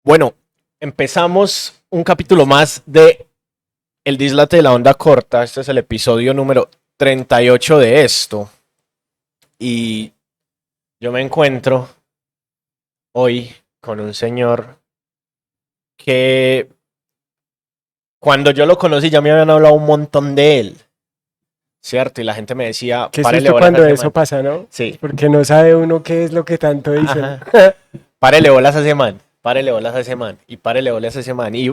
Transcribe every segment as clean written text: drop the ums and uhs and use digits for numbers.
Bueno, empezamos un capítulo más de El Dislate de la Onda Corta. Este es el episodio número 38 de esto. Y yo me encuentro hoy con un señor que cuando yo lo conocí ya me habían hablado un montón de él, ¿cierto? Y la gente me decía, Qué párele susto bolas a cuando ese eso man. pasa, ¿no? Sí, Porque no sabe uno qué es lo que tanto dicen. ajá. Párele bolas a ese man, párele bolas a ese man, y párele bolas a ese man. Y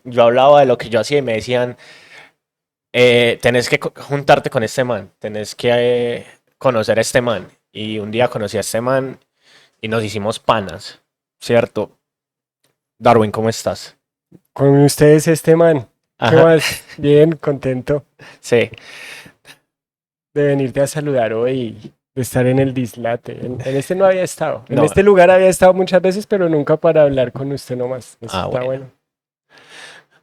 yo hablaba de lo que yo hacía y me decían, tenés que juntarte con este man, tenés que conocer a este man. Y un día conocí a este man y nos hicimos panas, ¿cierto? Darwin, ¿cómo estás? Con ustedes este man. ¿Qué Ajá, más? Bien, contento sí. de venirte a saludar hoy, de estar en el Dislate. En este no había estado. En No, este lugar había estado muchas veces, pero nunca para hablar con usted nomás. Eso está bueno. bueno.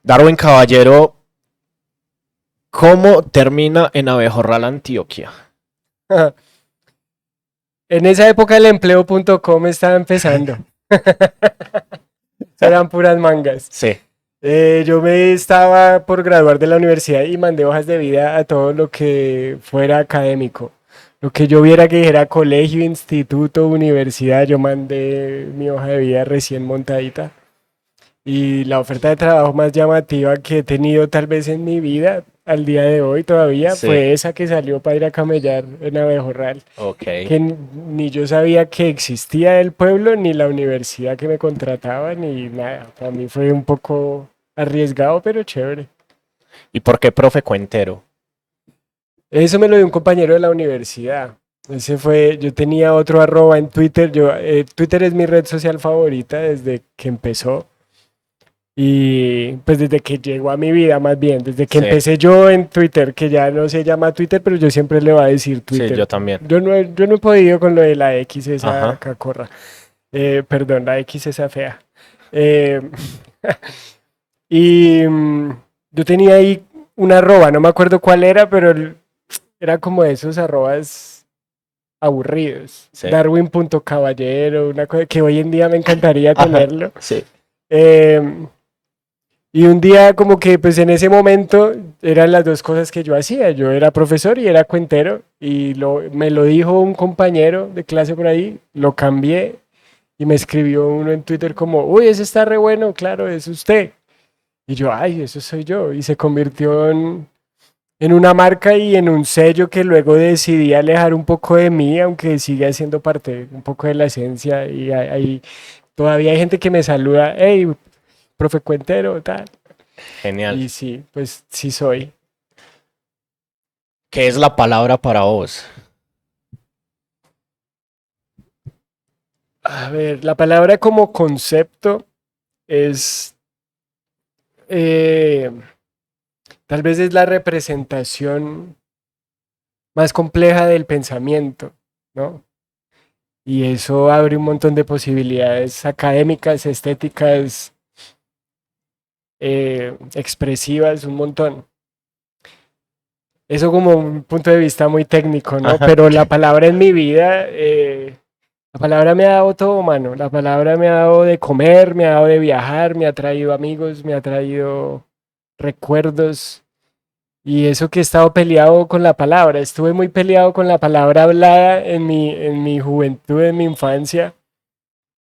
Darwin Caballero, ¿cómo termina en Abejorral, Antioquia? En esa época el empleo.com estaba empezando. Eran puras mangas. Sí, Yo me estaba por graduar de la universidad y mandé hojas de vida a todo lo que fuera académico. Lo que yo viera que dijera colegio, instituto, universidad, yo mandé mi hoja de vida recién montadita. Y la oferta de trabajo más llamativa que he tenido tal vez en mi vida, al día de hoy todavía, sí, fue esa que salió para ir a camellar en Abejorral. ok. Que ni yo sabía que existía el pueblo, ni la universidad que me contrataba, ni nada. Para mí fue un poco arriesgado, pero chévere. ¿Y por qué profe Cuentero? Eso me lo dio un compañero de la universidad. Ese fue, yo tenía otro arroba en Twitter. Twitter es mi red social favorita desde que empezó. Y pues desde que llegó a mi vida, más bien, desde que Sí, empecé yo en Twitter, que ya no se llama Twitter, pero yo siempre le voy a decir sí, Twitter. yo también. Yo no he podido con lo de la X, esa Ajá. cacorra. Perdón, la X esa fea. Eh, y yo tenía ahí una arroba, no me acuerdo cuál era, pero era como de esos arrobas aburridos. Sí. Darwin.caballero, una cosa que hoy en día me encantaría Ajá. tenerlo. Sí. Eh, y un día como que pues en ese momento eran las dos cosas que yo hacía. Yo era profesor y era cuentero y me lo dijo un compañero de clase por ahí, lo cambié y me escribió uno en Twitter como, uy, ese está re bueno, claro, es usted. Y yo, ay, eso soy yo. Y se convirtió en una marca y en un sello que luego decidí alejar un poco de mí, aunque sigue siendo parte un poco de la esencia. Y todavía hay gente que me saluda, hey, profe Cuentero, tal. Genial. Y sí, pues sí soy. ¿Qué es la palabra para vos? A ver, la palabra como concepto es, eh, tal vez es la representación más compleja del pensamiento, ¿no? Y eso abre un montón de posibilidades académicas, estéticas, expresivas, un montón. Eso como un punto de vista muy técnico, ¿no? Ajá. Pero la palabra en mi vida, la palabra me ha dado todo, mano. La palabra me ha dado de comer, me ha dado de viajar, me ha traído amigos, me ha traído recuerdos. Y eso que he estado peleado con la palabra, estuve muy peleado con la palabra hablada en mi juventud, en mi infancia.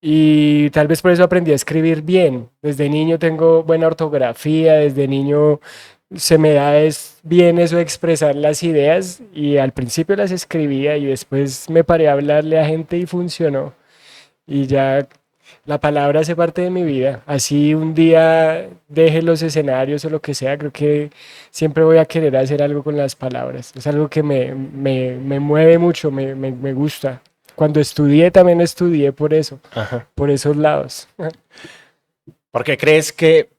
Y tal vez por eso aprendí a escribir bien. Desde niño tengo buena ortografía, desde niño se me da bien eso de expresar las ideas y al principio las escribía y después me paré a hablarle a gente y funcionó. Y ya la palabra hace parte de mi vida. Así un día deje los escenarios o lo que sea, creo que siempre voy a querer hacer algo con las palabras. Es algo que me mueve mucho, me gusta. Cuando estudié también estudié por eso, Ajá. por esos lados. ¿Por qué crees que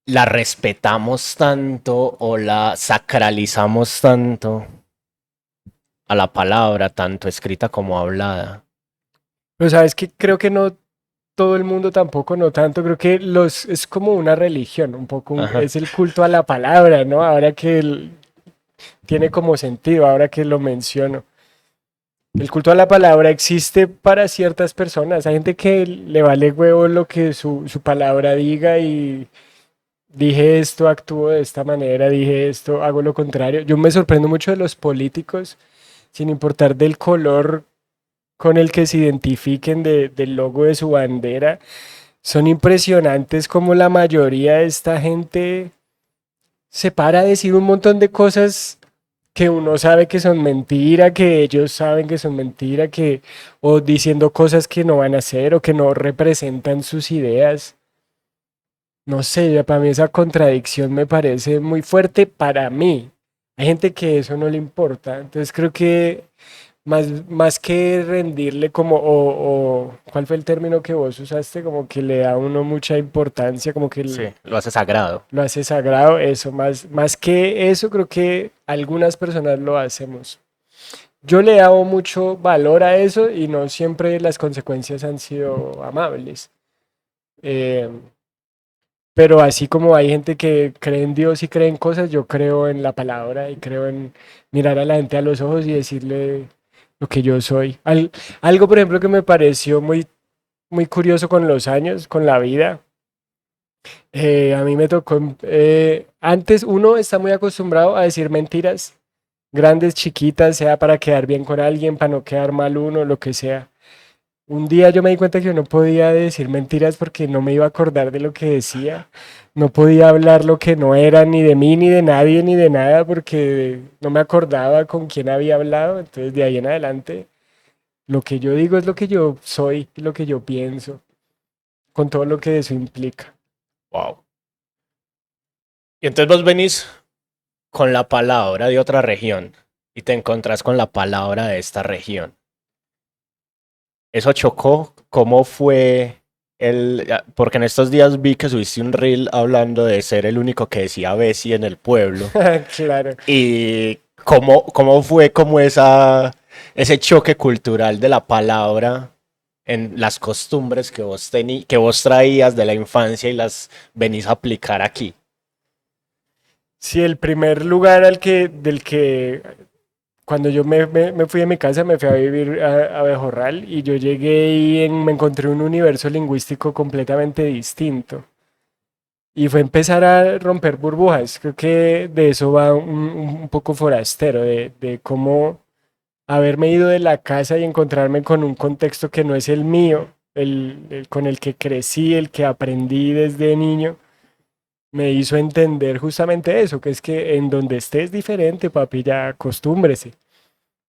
la respetamos tanto o la sacralizamos tanto a la palabra, tanto escrita como hablada? Pero sabes que creo que no todo el mundo tampoco, no tanto, creo que es como una religión, un poco Ajá. es el culto a la palabra, ¿no? Ahora que tiene como sentido, ahora que lo menciono. El culto a la palabra existe para ciertas personas. Hay gente que le vale huevo lo que su palabra diga y dije esto, actúo de esta manera, dije esto, hago lo contrario. Yo me sorprendo mucho de los políticos, sin importar del color con el que se identifiquen del logo de su bandera. Son impresionantes como la mayoría de esta gente se para a decir un montón de cosas que uno sabe que son mentira, que ellos saben que son mentira, que o diciendo cosas que no van a hacer o que no representan sus ideas. No sé, ya para mí esa contradicción me parece muy fuerte para mí. Hay gente que eso no le importa. Entonces creo que más que rendirle como, ¿cuál fue el término que vos usaste? Como que le da a uno mucha importancia, como que Sí, lo hace sagrado. lo hace sagrado, eso, más que eso, creo que algunas personas lo hacemos. Yo le he dado mucho valor a eso y no siempre las consecuencias han sido amables. Eh, pero así como hay gente que cree en Dios y cree en cosas, yo creo en la palabra y creo en mirar a la gente a los ojos y decirle lo que yo soy. Algo, por ejemplo, que me pareció muy curioso con los años, con la vida. A mí me tocó, antes uno está muy acostumbrado a decir mentiras, grandes, chiquitas, sea para quedar bien con alguien, para no quedar mal uno, lo que sea. Un día yo me di cuenta que yo no podía decir mentiras porque no me iba a acordar de lo que decía. No podía hablar lo que no era ni de mí, ni de nadie, ni de nada, porque no me acordaba con quién había hablado. Entonces de ahí en adelante, lo que yo digo es lo que yo soy y lo que yo pienso, con todo lo que eso implica. Wow. Y entonces vos venís con la palabra de otra región y te encontrás con la palabra de esta región. ¿Eso chocó? ¿Cómo fue porque en estos días vi que subiste un reel hablando de ser el único que decía Bessie en el pueblo. Claro. ¿Y cómo fue como ese choque cultural de la palabra en las costumbres que vos traías de la infancia y las venís a aplicar aquí? Sí, el primer lugar del que cuando yo me fui de mi casa me fui a vivir a Bejorral y yo llegué y me encontré un universo lingüístico completamente distinto. Y fue empezar a romper burbujas. Creo que de eso va un poco forastero, de cómo haberme ido de la casa y encontrarme con un contexto que no es el mío, con el que crecí, el que aprendí desde niño, me hizo entender justamente eso, que es que en donde estés diferente, papi, ya acostúmbrese.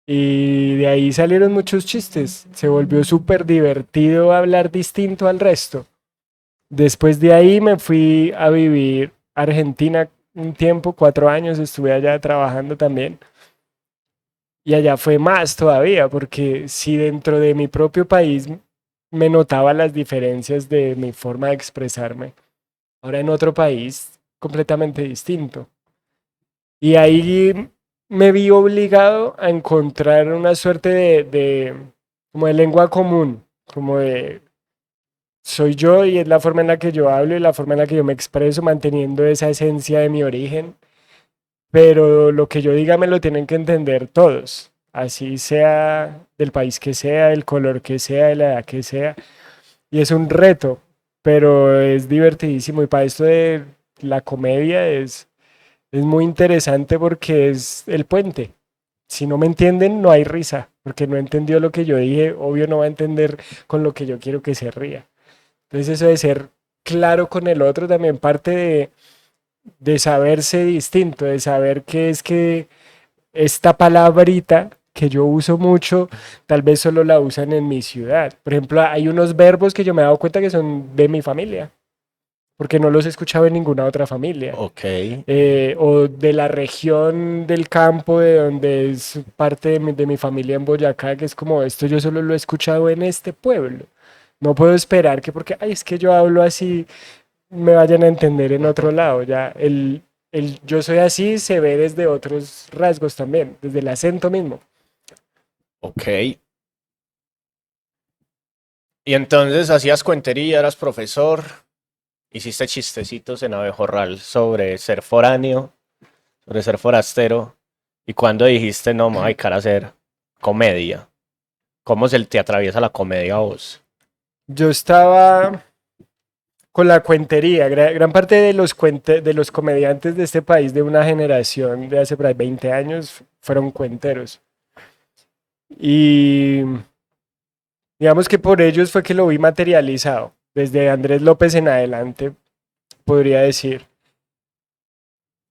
Y de ahí salieron muchos chistes. Se volvió súper divertido hablar distinto al resto. Después de ahí me fui a vivir a Argentina un tiempo, 4 años, estuve allá trabajando también. Y allá fue más todavía, porque si dentro de mi propio país me notaba las diferencias de mi forma de expresarme, ahora en otro país completamente distinto. Y ahí me vi obligado a encontrar una suerte como de lengua común, como de soy yo y es la forma en la que yo hablo y la forma en la que yo me expreso, manteniendo esa esencia de mi origen, pero lo que yo diga me lo tienen que entender todos, así sea del país que sea, del color que sea, de la edad que sea, y es un reto, pero es divertidísimo y para esto de la comedia es muy interesante porque es el puente. Si no me entienden, no hay risa, porque no entendió lo que yo dije, obvio no va a entender con lo que yo quiero que se ría. Entonces eso de ser claro con el otro también parte de saberse distinto, de saber que es que esta palabrita que yo uso mucho, tal vez solo la usan en mi ciudad. Por ejemplo, hay unos verbos que yo me he dado cuenta que son de mi familia, porque no los he escuchado en ninguna otra familia. Ok. O de la región del campo, de donde es parte de mi familia en Boyacá, que es como esto yo solo lo he escuchado en este pueblo. No puedo esperar que porque, ay, es que yo hablo así, me vayan a entender en otro lado. Ya el yo soy así se ve desde otros rasgos también, desde el acento mismo. Ok. Y entonces hacías cuentería, eras profesor, hiciste chistecitos en Abejorral sobre ser foráneo, sobre ser forastero. ¿Y cuando dijiste no, me voy a dedicar a hacer comedia? ¿Cómo se te atraviesa la comedia a vos? Yo estaba con la cuentería. Gran parte de los comediantes de este país de una generación de hace por ahí 20 años fueron cuenteros. Y digamos que por ellos fue que lo vi materializado. Desde Andrés López en adelante, podría decir.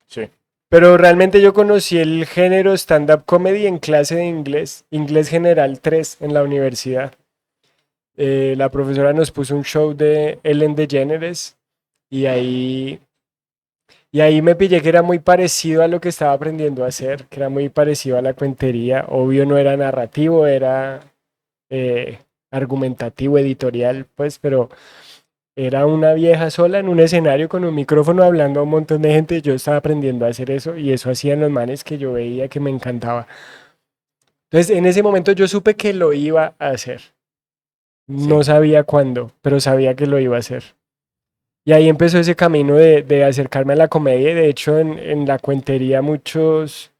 Sí. Pero realmente yo conocí el género stand-up comedy en clase de inglés, Inglés General 3 en la universidad. La profesora nos puso un show de Ellen DeGeneres y ahí me pillé que era muy parecido a lo que estaba aprendiendo a hacer, que era muy parecido a la cuentería. Obvio no era narrativo, era eh, argumentativo, editorial, pues, pero era una vieja sola en un escenario con un micrófono hablando a un montón de gente. Yo estaba aprendiendo a hacer eso y eso hacían los manes que yo veía que me encantaba. Entonces, en ese momento yo supe que lo iba a hacer. No Sí. sabía cuándo, pero sabía que lo iba a hacer. Y ahí empezó ese camino de acercarme a la comedia. Y de hecho, en la cuentería muchos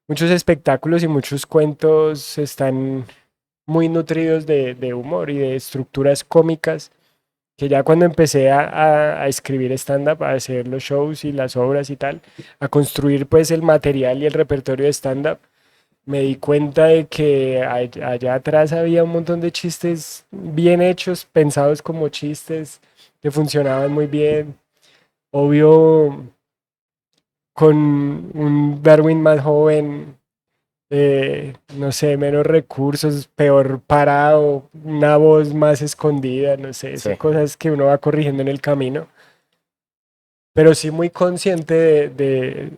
espectáculos y muchos cuentos están muy nutridos de humor y de estructuras cómicas, que ya cuando empecé a escribir stand-up, a hacer los shows y las obras y tal, a construir pues el material y el repertorio de stand-up, me di cuenta de que allá atrás había un montón de chistes bien hechos, pensados como chistes, que funcionaban muy bien. Obvio, con un Darwin más joven, no sé, menos recursos, peor parado, una voz más escondida, no sé, Sí. esas cosas que uno va corrigiendo en el camino. Pero sí muy consciente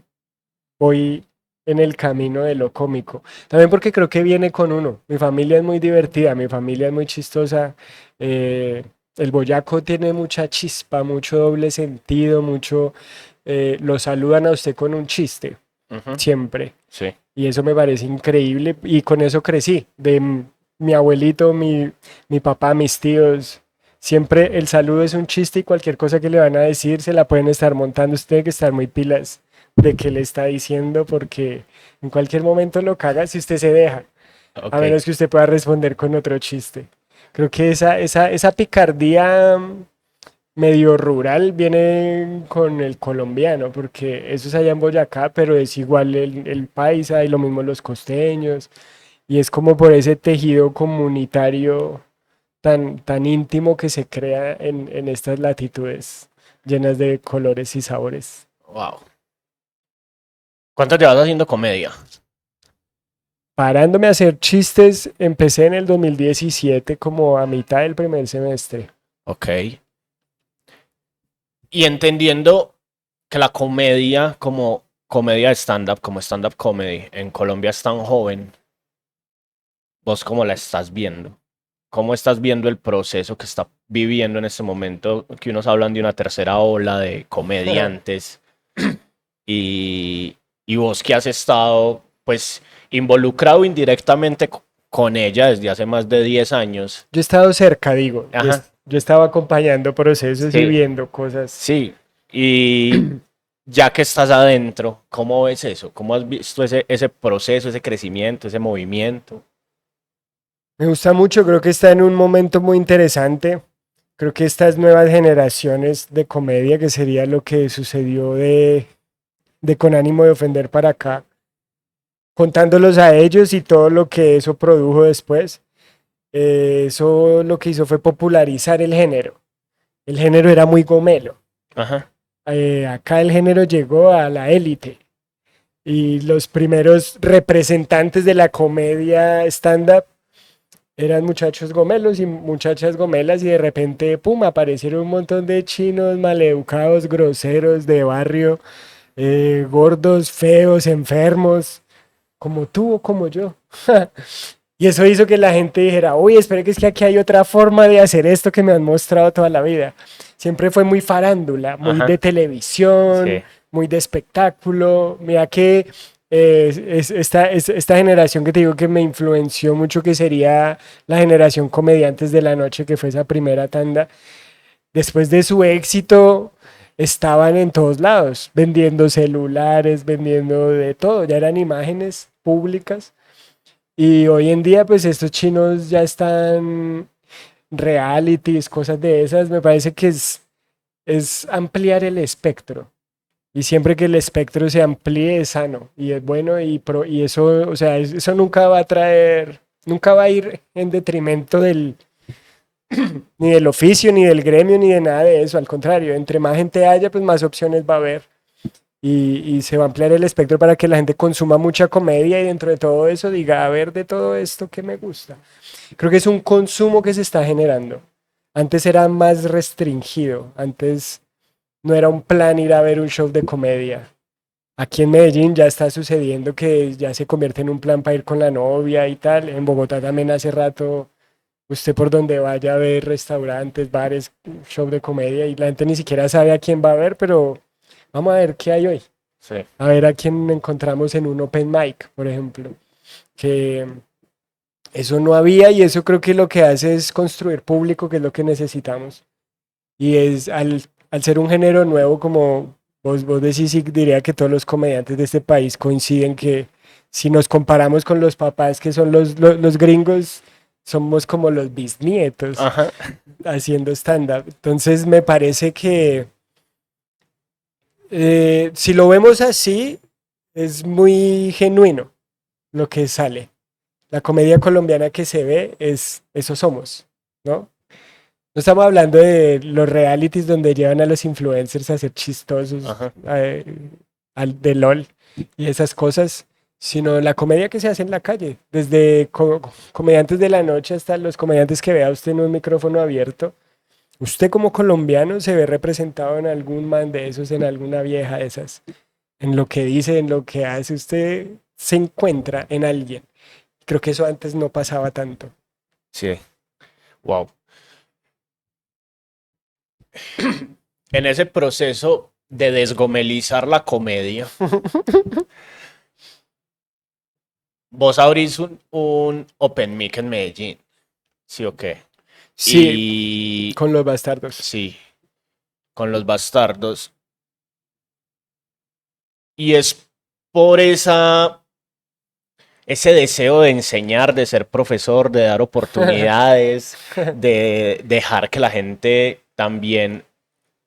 voy en el camino de lo cómico. También porque creo que viene con uno. Mi familia es muy divertida, mi familia es muy chistosa. eh, el boyaco tiene mucha chispa, mucho doble sentido, mucho... lo saludan a usted con un chiste, Ujú. siempre. Sí. Y eso me parece increíble y con eso crecí. Mi abuelito, mi papá, mis tíos. Siempre el saludo es un chiste y cualquier cosa que le van a decir se la pueden estar montando. Usted tiene que estar muy pilas de qué le está diciendo porque en cualquier momento lo caga si usted se deja. A Ok. menos que usted pueda responder con otro chiste. Creo que esa picardía medio rural viene con el colombiano, porque eso es allá en Boyacá, pero es igual el paisa y lo mismo los costeños, y es como por ese tejido comunitario tan íntimo que se crea en estas latitudes llenas de colores y sabores. Wow. ¿Cuánto llevas haciendo comedia? Parándome a hacer chistes, empecé en el 2017 como a mitad del primer semestre. Ok. Y entendiendo que la comedia como comedia de stand-up, como stand-up comedy en Colombia es tan joven, ¿vos cómo la estás viendo? ¿Cómo estás viendo el proceso que está viviendo en este momento? Que unos hablan de una tercera ola de comediantes y vos que has estado pues involucrado indirectamente con ella desde hace más de 10 años. Yo he estado cerca, digo, Ajá, yo estaba acompañando procesos y sí, viendo cosas. sí. Y ya que estás adentro, ¿cómo ves eso? ¿Cómo has visto ese proceso, ese crecimiento, ese movimiento? Me gusta mucho, creo que está en un momento muy interesante. Creo que estas nuevas generaciones de comedia, que sería lo que sucedió de Con ánimo de ofender para acá, contándolos a ellos y todo lo que eso produjo después, eso lo que hizo fue popularizar el género. El género era muy gomelo. Ajá, Acá el género llegó a la élite y los primeros representantes de la comedia stand-up eran muchachos gomelos y muchachas gomelas y de repente, pum, aparecieron un montón de chinos maleducados, groseros, de barrio, gordos, feos, enfermos, como tú o como yo. Y eso hizo que la gente dijera, uy, espere que es que aquí hay otra forma de hacer esto que me han mostrado toda la vida. Siempre fue muy farándula, muy de ajá, televisión, sí, muy de espectáculo. Mira que esta generación que te digo que me influenció mucho, que sería la generación comediantes de la noche, que fue esa primera tanda, después de su éxito estaban en todos lados, vendiendo celulares, vendiendo de todo, ya eran imágenes públicas Y hoy en día, pues estos chinos ya están realities, cosas de esas. Me parece que es ampliar el espectro. Y siempre que el espectro se amplíe es sano y es bueno y eso, o sea, eso nunca va a traer, nunca va a ir en detrimento ni del oficio, ni del gremio, ni de nada de eso. Al contrario, entre más gente haya, pues más opciones va a haber. Y se va a ampliar el espectro para que la gente consuma mucha comedia y dentro de todo eso diga, a ver, de todo esto que me gusta. Creo que es un consumo que se está generando. Antes era más restringido, antes no era un plan ir a ver un show de comedia. Aquí en Medellín ya está sucediendo que ya se convierte en un plan para ir con la novia y tal. En Bogotá también hace rato, usted por donde vaya a ver restaurantes, bares, show de comedia y la gente ni siquiera sabe a quién va a ver, pero vamos a ver qué hay hoy. Sí. A ver a quién encontramos en un open mic, por ejemplo. Que eso no había y eso creo que lo que hace es construir público, que es lo que necesitamos. Y es al ser un género nuevo, como vos decís, y diría que todos los comediantes de este país coinciden que si nos comparamos con los papás que son los gringos, somos como los bisnietos Ajá. haciendo stand-up. Entonces me parece que si lo vemos así, es muy genuino lo que sale. La comedia colombiana que se ve es eso somos, ¿no? No estamos hablando de los realities donde llevan a los influencers a ser chistosos, Ajá. de LOL y esas cosas, sino la comedia que se hace en la calle, desde comediantes de la noche hasta los comediantes que vea usted en un micrófono abierto. Usted como colombiano se ve representado en algún man de esos, en alguna vieja de esas, en lo que dice, en lo que hace, usted se encuentra en alguien. Creo que eso antes no pasaba tanto. Sí. Wow. En ese proceso de desgomelizar la comedia, vos abrís un Open Mic en Medellín. ¿Sí o qué? Sí, Y con los bastardos. sí, con los bastardos. Y es por ese deseo de enseñar, de ser profesor, de dar oportunidades, de dejar que la gente también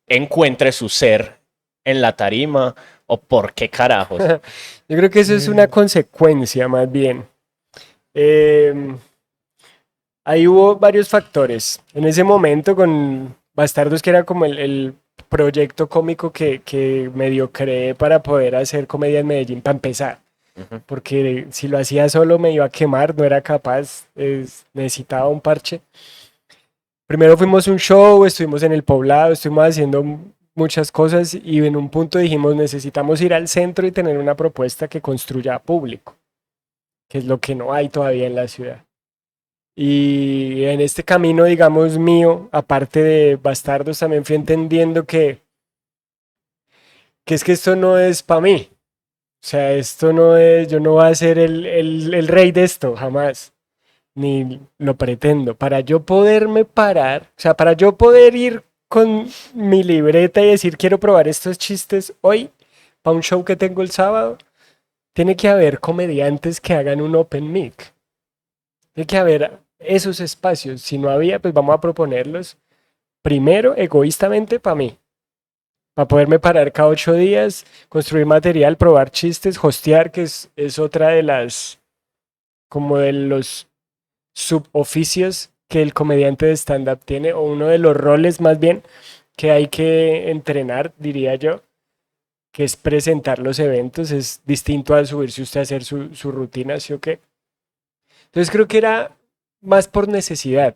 encuentre su ser en la tarima, o por qué carajos. Yo creo que eso es una consecuencia más bien. Eh, Ahí hubo varios factores. En ese momento con Bastardos, que era como el proyecto cómico que medio creé para poder hacer comedia en Medellín, para empezar. Ujú. Porque si lo hacía solo me iba a quemar, no era capaz, necesitaba un parche. Primero fuimos a un show, estuvimos en el Poblado, estuvimos haciendo muchas cosas y en un punto dijimos necesitamos ir al centro y tener una propuesta que construya público, que es lo que no hay todavía en la ciudad. Y en este camino, digamos, mío, aparte de Bastardos, también fui entendiendo que es que esto no es para mí. O sea, esto no es, yo no voy a ser el rey de esto, jamás. Ni lo pretendo. Para yo poderme parar, o sea, para yo poder ir con mi libreta y decir quiero probar estos chistes hoy, para un show que tengo el sábado, tiene que haber comediantes que hagan un open mic. Tiene que haber esos espacios. Si no había, pues vamos a proponerlos primero, egoístamente, para mí. Para poderme parar cada 8 días, construir material, probar chistes, hostear, que es otra de las, como de los suboficios que el comediante de stand-up tiene, o uno de los roles más bien que hay que entrenar, diría yo, que es presentar los eventos. Es distinto a subirse usted a hacer su rutina, ¿sí o qué? Entonces creo que era más por necesidad.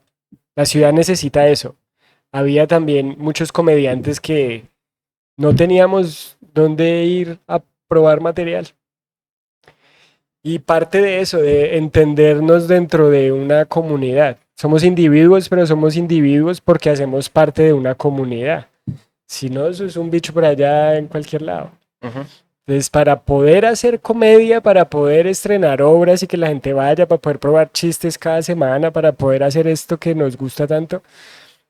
La ciudad necesita eso. Había también muchos comediantes que no teníamos dónde ir a probar material. Y parte de eso, de entendernos dentro de una comunidad. Somos individuos, pero somos individuos porque hacemos parte de una comunidad. Si no, eso es un bicho por allá en cualquier lado. Ujú. Entonces, para poder hacer comedia, para poder estrenar obras y que la gente vaya, para poder probar chistes cada semana, para poder hacer esto que nos gusta tanto,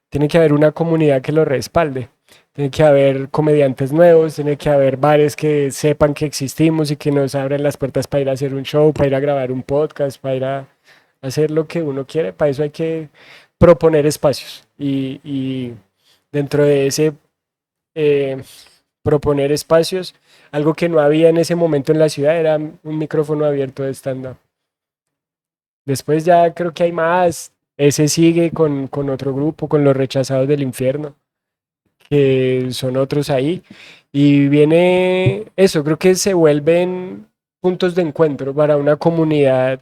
tiene que haber una comunidad que lo respalde. tiene que haber comediantes nuevos, tiene que haber bares que sepan que existimos y que nos abren las puertas para ir a hacer un show, para ir a grabar un podcast, para ir a hacer lo que uno quiere. Para eso hay que proponer espacios y dentro de ese eh, proponer espacios, algo que no había en ese momento en la ciudad era un micrófono abierto de stand-up. Después ya creo que hay más. Ese sigue con otro grupo, con los Rechazados del Infierno, que son otros ahí. Y viene eso, creo que se vuelven puntos de encuentro para una comunidad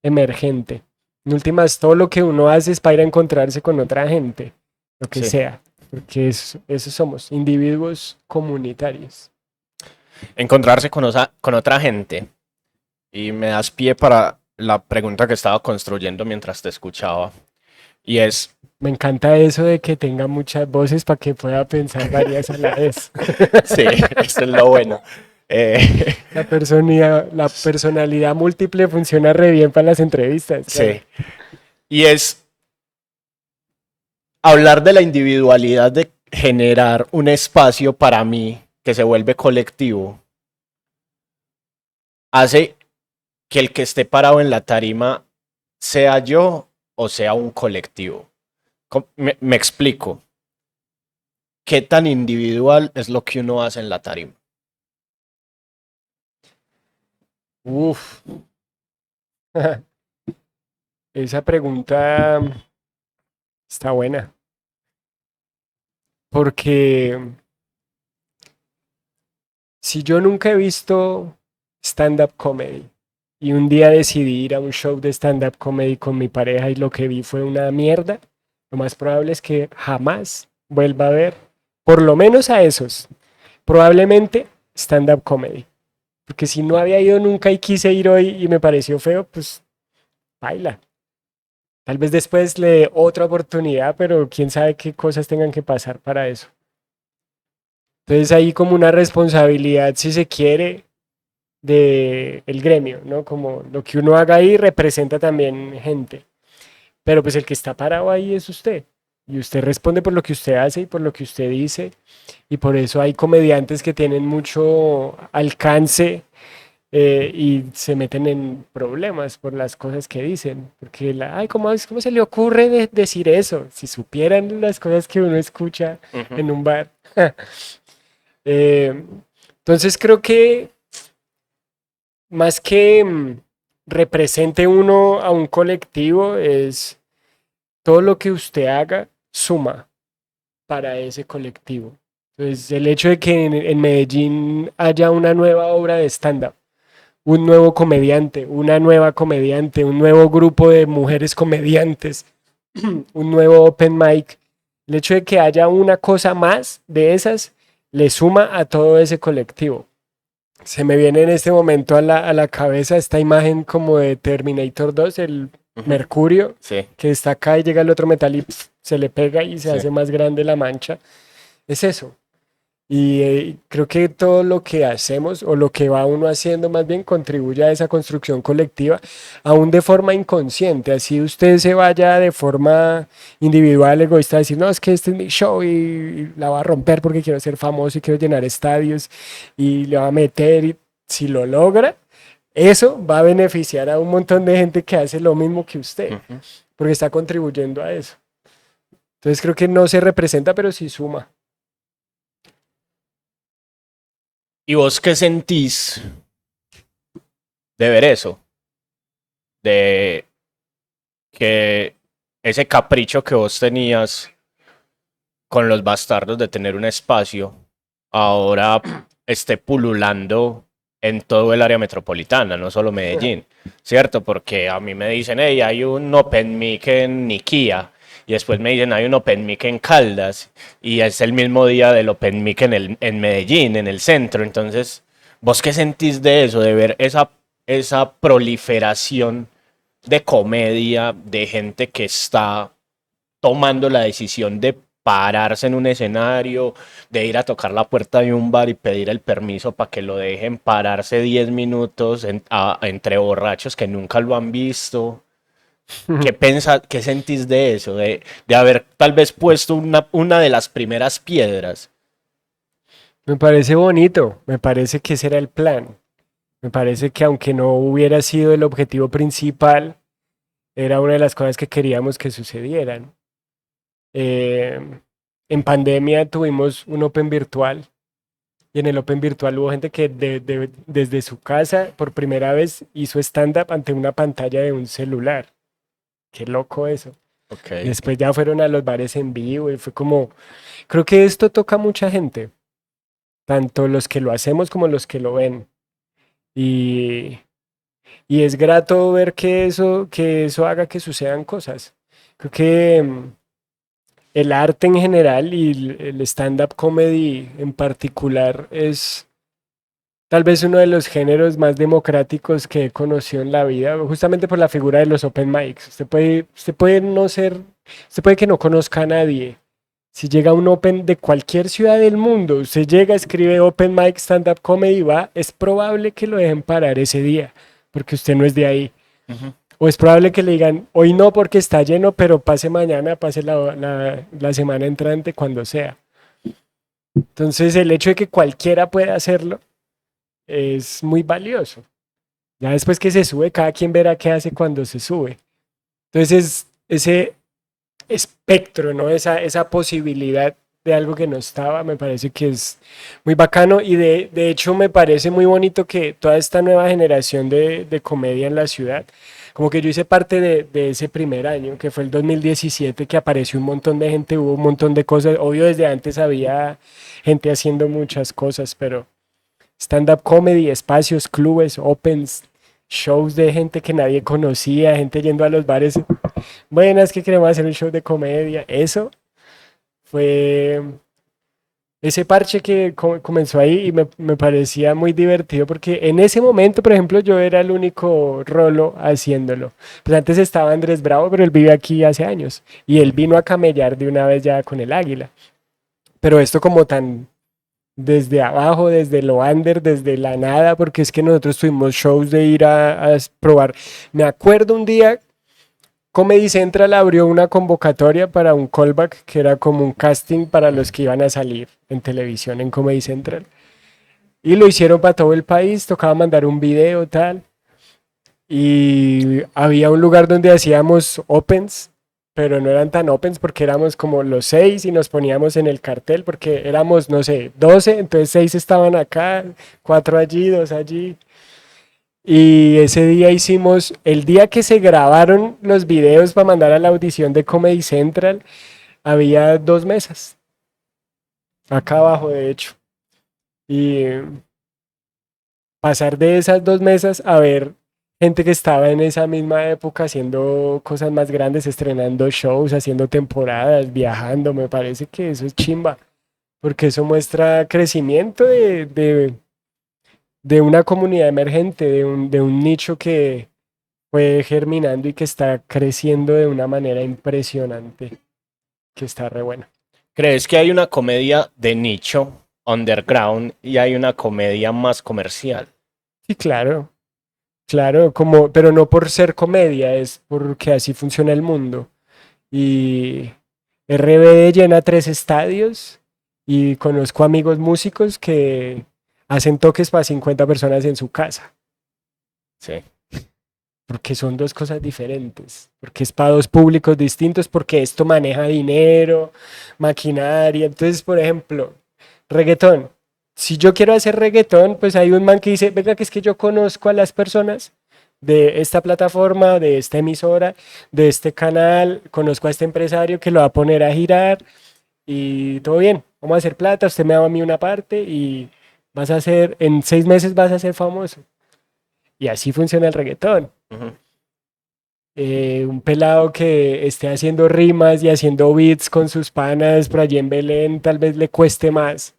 emergente. En últimas, todo lo que uno hace es para ir a encontrarse con otra gente, lo que Sí. sea, porque eso somos, individuos comunitarios. Encontrarse con otra gente. Y me das pie para la pregunta que estaba construyendo mientras te escuchaba. Y es, Me encanta eso de que tenga muchas voces para que pueda pensar varias a la vez. sí, eso es lo bueno. La personalidad múltiple funciona re bien para las entrevistas. Sí. Y es hablar de la individualidad, de generar un espacio para mí que se vuelve colectivo, hace que el que esté parado en la tarima sea yo o sea un colectivo. Me explico. ¿Qué tan individual es lo que uno hace en la tarima? Uf. Esa pregunta está buena. Porque si yo nunca he visto stand-up comedy y un día decidí ir a un show de stand-up comedy con mi pareja y lo que vi fue una mierda, lo más probable es que jamás vuelva a ver, por lo menos a esos, probablemente stand-up comedy. Porque si no había ido nunca y quise ir hoy y me pareció feo, pues baila. Tal vez después le dé otra oportunidad, pero quién sabe qué cosas tengan que pasar para eso. Entonces hay como una responsabilidad, si se quiere, de el gremio, ¿no? Como lo que uno haga ahí representa también gente. Pero pues el que está parado ahí es usted. Y usted responde por lo que usted hace y por lo que usted dice. Y por eso hay comediantes que tienen mucho alcance y se meten en problemas por las cosas que dicen. Porque, ay, ¿cómo se le ocurre decir eso? Si supieran las cosas que uno escucha en un bar. Eh, entonces creo que más que represente uno a un colectivo, es todo lo que usted haga suma para ese colectivo. Entonces, el hecho de que en Medellín haya una nueva obra de stand-up, un nuevo comediante, una nueva comediante, un nuevo grupo de mujeres comediantes, un nuevo open mic, el hecho de que haya una cosa más de esas, le suma a todo ese colectivo. Se me viene en este momento a la cabeza esta imagen como de Terminator 2, el Mercurio, Sí. que está acá y llega el otro metal y se le pega y se Sí. hace más grande la mancha. Es eso. Y creo que todo lo que hacemos o lo que va uno haciendo más bien contribuye a esa construcción colectiva, aún de forma inconsciente. Así usted se vaya de forma individual, egoísta, a decir, no, es que este es mi show y la va a romper porque quiero ser famoso y quiero llenar estadios y le va a meter. Y si lo logra, eso va a beneficiar a un montón de gente que hace lo mismo que usted, porque está contribuyendo a eso. Entonces creo que no se representa, pero sí suma. ¿Y vos qué sentís de ver eso? De que ese capricho que vos tenías con los bastardos de tener un espacio ahora esté pululando en todo el área metropolitana, no solo Medellín, ¿cierto? Porque a mí me dicen, hey, hay un Open Mic en Niquía, y después me dicen, hay un Open Mic en Caldas, y es el mismo día del Open Mic en Medellín, en el centro. Entonces, ¿vos qué sentís de eso, de ver esa proliferación de comedia, de gente que está tomando la decisión de pararse en un escenario, de ir a tocar la puerta de un bar y pedir el permiso para que lo dejen pararse 10 minutos entre borrachos que nunca lo han visto? ¿Qué sentís de eso? De haber tal vez puesto una de las primeras piedras Me parece bonito, me parece que ese era el plan. Me parece que aunque no hubiera sido el objetivo principal, era una de las cosas que queríamos que sucedieran. Eh, en pandemia tuvimos un Open virtual y en el Open virtual hubo gente que desde su casa por primera vez hizo stand-up ante una pantalla de un celular. Qué loco eso. Ok. Y después ya fueron a los bares en vivo y fue como, creo que esto toca a mucha gente, tanto los que lo hacemos como los que lo ven. Y, y es grato ver que eso haga que sucedan cosas. Creo que el arte en general y el stand-up comedy en particular es tal vez uno de los géneros más democráticos que he conocido en la vida, justamente por la figura de los open mics. Usted puede no ser, usted puede que no conozca a nadie. Si llega un open de cualquier ciudad del mundo, usted llega, escribe open mic stand-up comedy, va, es probable que lo dejen parar ese día, porque usted no es de ahí. Ujú. O es probable que le digan, hoy no porque está lleno, pero pase mañana, pase la semana entrante, cuando sea. Entonces, el hecho de que cualquiera pueda hacerlo es muy valioso. Ya después que se sube, cada quien verá qué hace cuando se sube. Entonces, ese espectro, ¿no? Esa posibilidad de algo que no estaba, me parece que es muy bacano y de hecho me parece muy bonito que toda esta nueva generación de comedia en la ciudad, como que yo hice parte de ese primer año, que fue el 2017, que apareció un montón de gente, hubo un montón de cosas, obvio desde antes había gente haciendo muchas cosas, pero stand-up comedy, espacios, clubes, opens, shows de gente que nadie conocía, gente yendo a los bares. Buenas, que queremos hacer un show de comedia. Eso fue ese parche que comenzó ahí y me parecía muy divertido porque en ese momento, por ejemplo, yo era el único rolo haciéndolo. Pues antes estaba Andrés Bravo, pero él vive aquí hace años y él vino a camellar de una vez ya con el Águila. Pero esto como tan desde abajo, desde lo under, desde la nada, porque es que nosotros tuvimos shows de ir a probar. Me acuerdo un día, Comedy Central abrió una convocatoria para un callback, que era como un casting para los que iban a salir en televisión en Comedy Central. Y lo hicieron para todo el país, tocaba mandar un video, tal. Y había un lugar donde hacíamos opens, pero no eran tan opens porque éramos como los seis y nos poníamos en el cartel porque éramos, no sé, 12, entonces seis estaban acá, cuatro allí, dos allí. Y ese día hicimos, el día que se grabaron los videos para mandar a la audición de Comedy Central, había dos mesas, acá abajo de hecho. Y pasar de esas dos mesas a ver gente que estaba en esa misma época haciendo cosas más grandes, estrenando shows, haciendo temporadas, viajando, me parece que eso es chimba, porque eso muestra crecimiento de una comunidad emergente, de un nicho que fue germinando y que está creciendo de una manera impresionante, que está re bueno. ¿Crees que hay una comedia de nicho, underground, y hay una comedia más comercial? Sí, claro, claro, como, pero no por ser comedia, es porque así funciona el mundo. Y RBD llena tres estadios y conozco amigos músicos que hacen toques para 50 personas en su casa, Sí. porque son dos cosas diferentes, porque es para dos públicos distintos, porque esto maneja dinero, maquinaria. Entonces, por ejemplo, reggaetón. Si yo quiero hacer reggaetón, pues hay un man que dice, venga, que es que yo conozco a las personas de esta plataforma, de esta emisora, de este canal, conozco a este empresario que lo va a poner a girar y todo bien, vamos a hacer plata, usted me da a mí una parte y vas a ser, en 6 meses vas a ser famoso. Y así funciona el reggaetón. Ujú. Un pelado que esté haciendo rimas y haciendo beats con sus panas por allí en Belén, tal vez le cueste más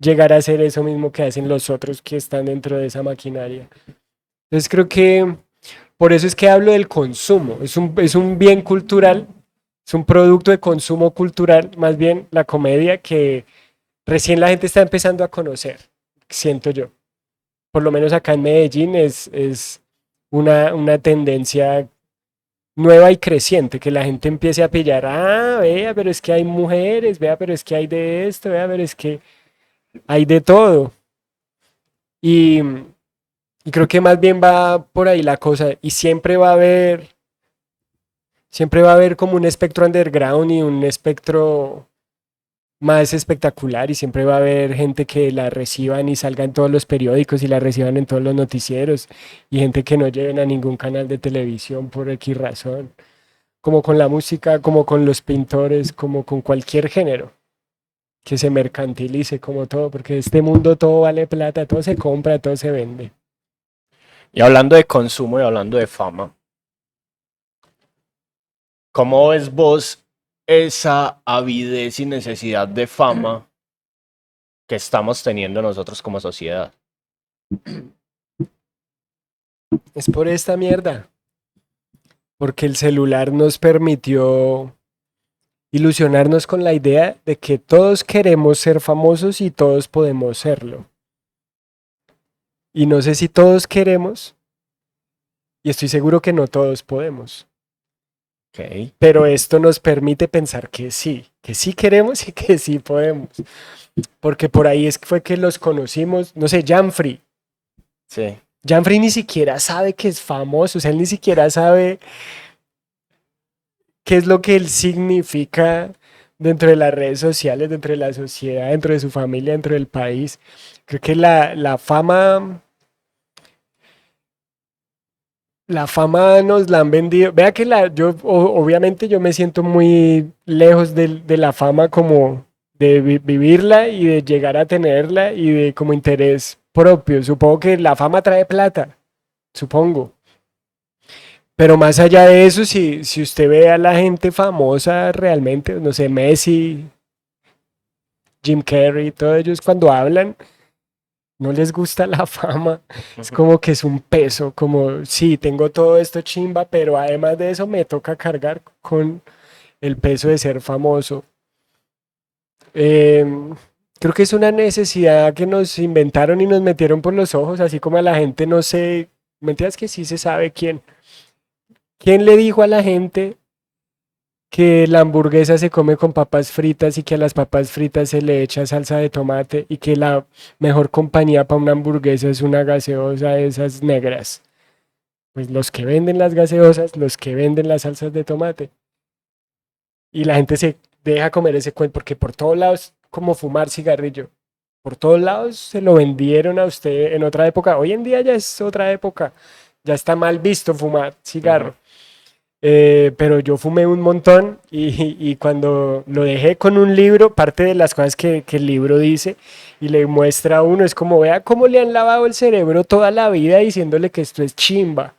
llegar a hacer eso mismo que hacen los otros que están dentro de esa maquinaria. Entonces creo que por eso es que hablo del consumo. Es un bien cultural, es un producto de consumo cultural, más bien la comedia que recién la gente está empezando a conocer, siento yo. Por lo menos acá en Medellín es una tendencia nueva y creciente, que la gente empiece a pillar, ah, vea, pero es que hay mujeres, vea, pero es que hay de esto, vea, pero es que hay de todo. Y, y creo que más bien va por ahí la cosa. Y siempre va a haber como un espectro underground y un espectro más espectacular y siempre va a haber gente que la reciban y salga en todos los periódicos y la reciban en todos los noticieros y gente que no lleven a ningún canal de televisión por X razón, como con la música, como con los pintores, como con cualquier género que se mercantilice como todo, porque este mundo todo vale plata, todo se compra, todo se vende. Y hablando de consumo y hablando de fama, ¿cómo ves vos esa avidez y necesidad de fama que estamos teniendo nosotros como sociedad? Es por esta mierda, porque el celular nos permitió ilusionarnos con la idea de que todos queremos ser famosos y todos podemos serlo. Y no sé si todos queremos, y estoy seguro que no todos podemos. Ok. Pero esto nos permite pensar que sí queremos y que sí podemos. Porque por ahí fue que los conocimos, no sé, Janfrey. Sí. Janfrey ni siquiera sabe que es famoso, o sea, él ni siquiera sabe qué es lo que él significa dentro de las redes sociales, dentro de la sociedad, dentro de su familia, dentro del país. Creo que la fama nos la han vendido. Vea que obviamente yo me siento muy lejos de la fama como de vivirla y de llegar a tenerla y de como interés propio. Supongo que la fama trae plata, supongo. Pero más allá de eso, si usted ve a la gente famosa realmente, no sé, Messi, Jim Carrey, todos ellos cuando hablan, no les gusta la fama. Es como que es un peso, como sí, tengo todo esto chimba, pero además de eso me toca cargar con el peso de ser famoso. Em, Creo que es una necesidad que nos inventaron y nos metieron por los ojos, así como a la gente no sé, mentiras que sí se sabe quién. ¿Quién le dijo a la gente que la hamburguesa se come con papas fritas y que a las papas fritas se le echa salsa de tomate y que la mejor compañía para una hamburguesa es una gaseosa de esas negras? Pues los que venden las gaseosas, los que venden las salsas de tomate. Y la gente se deja comer ese cuento porque por todos lados, como fumar cigarrillo, por todos lados se lo vendieron a usted en otra época. Hoy en día ya es otra época, ya está mal visto fumar cigarro. Pero yo fumé un montón y cuando lo dejé con un libro, parte de las cosas que el libro dice y le muestra a uno es como vea cómo le han lavado el cerebro toda la vida diciéndole que esto es chimba.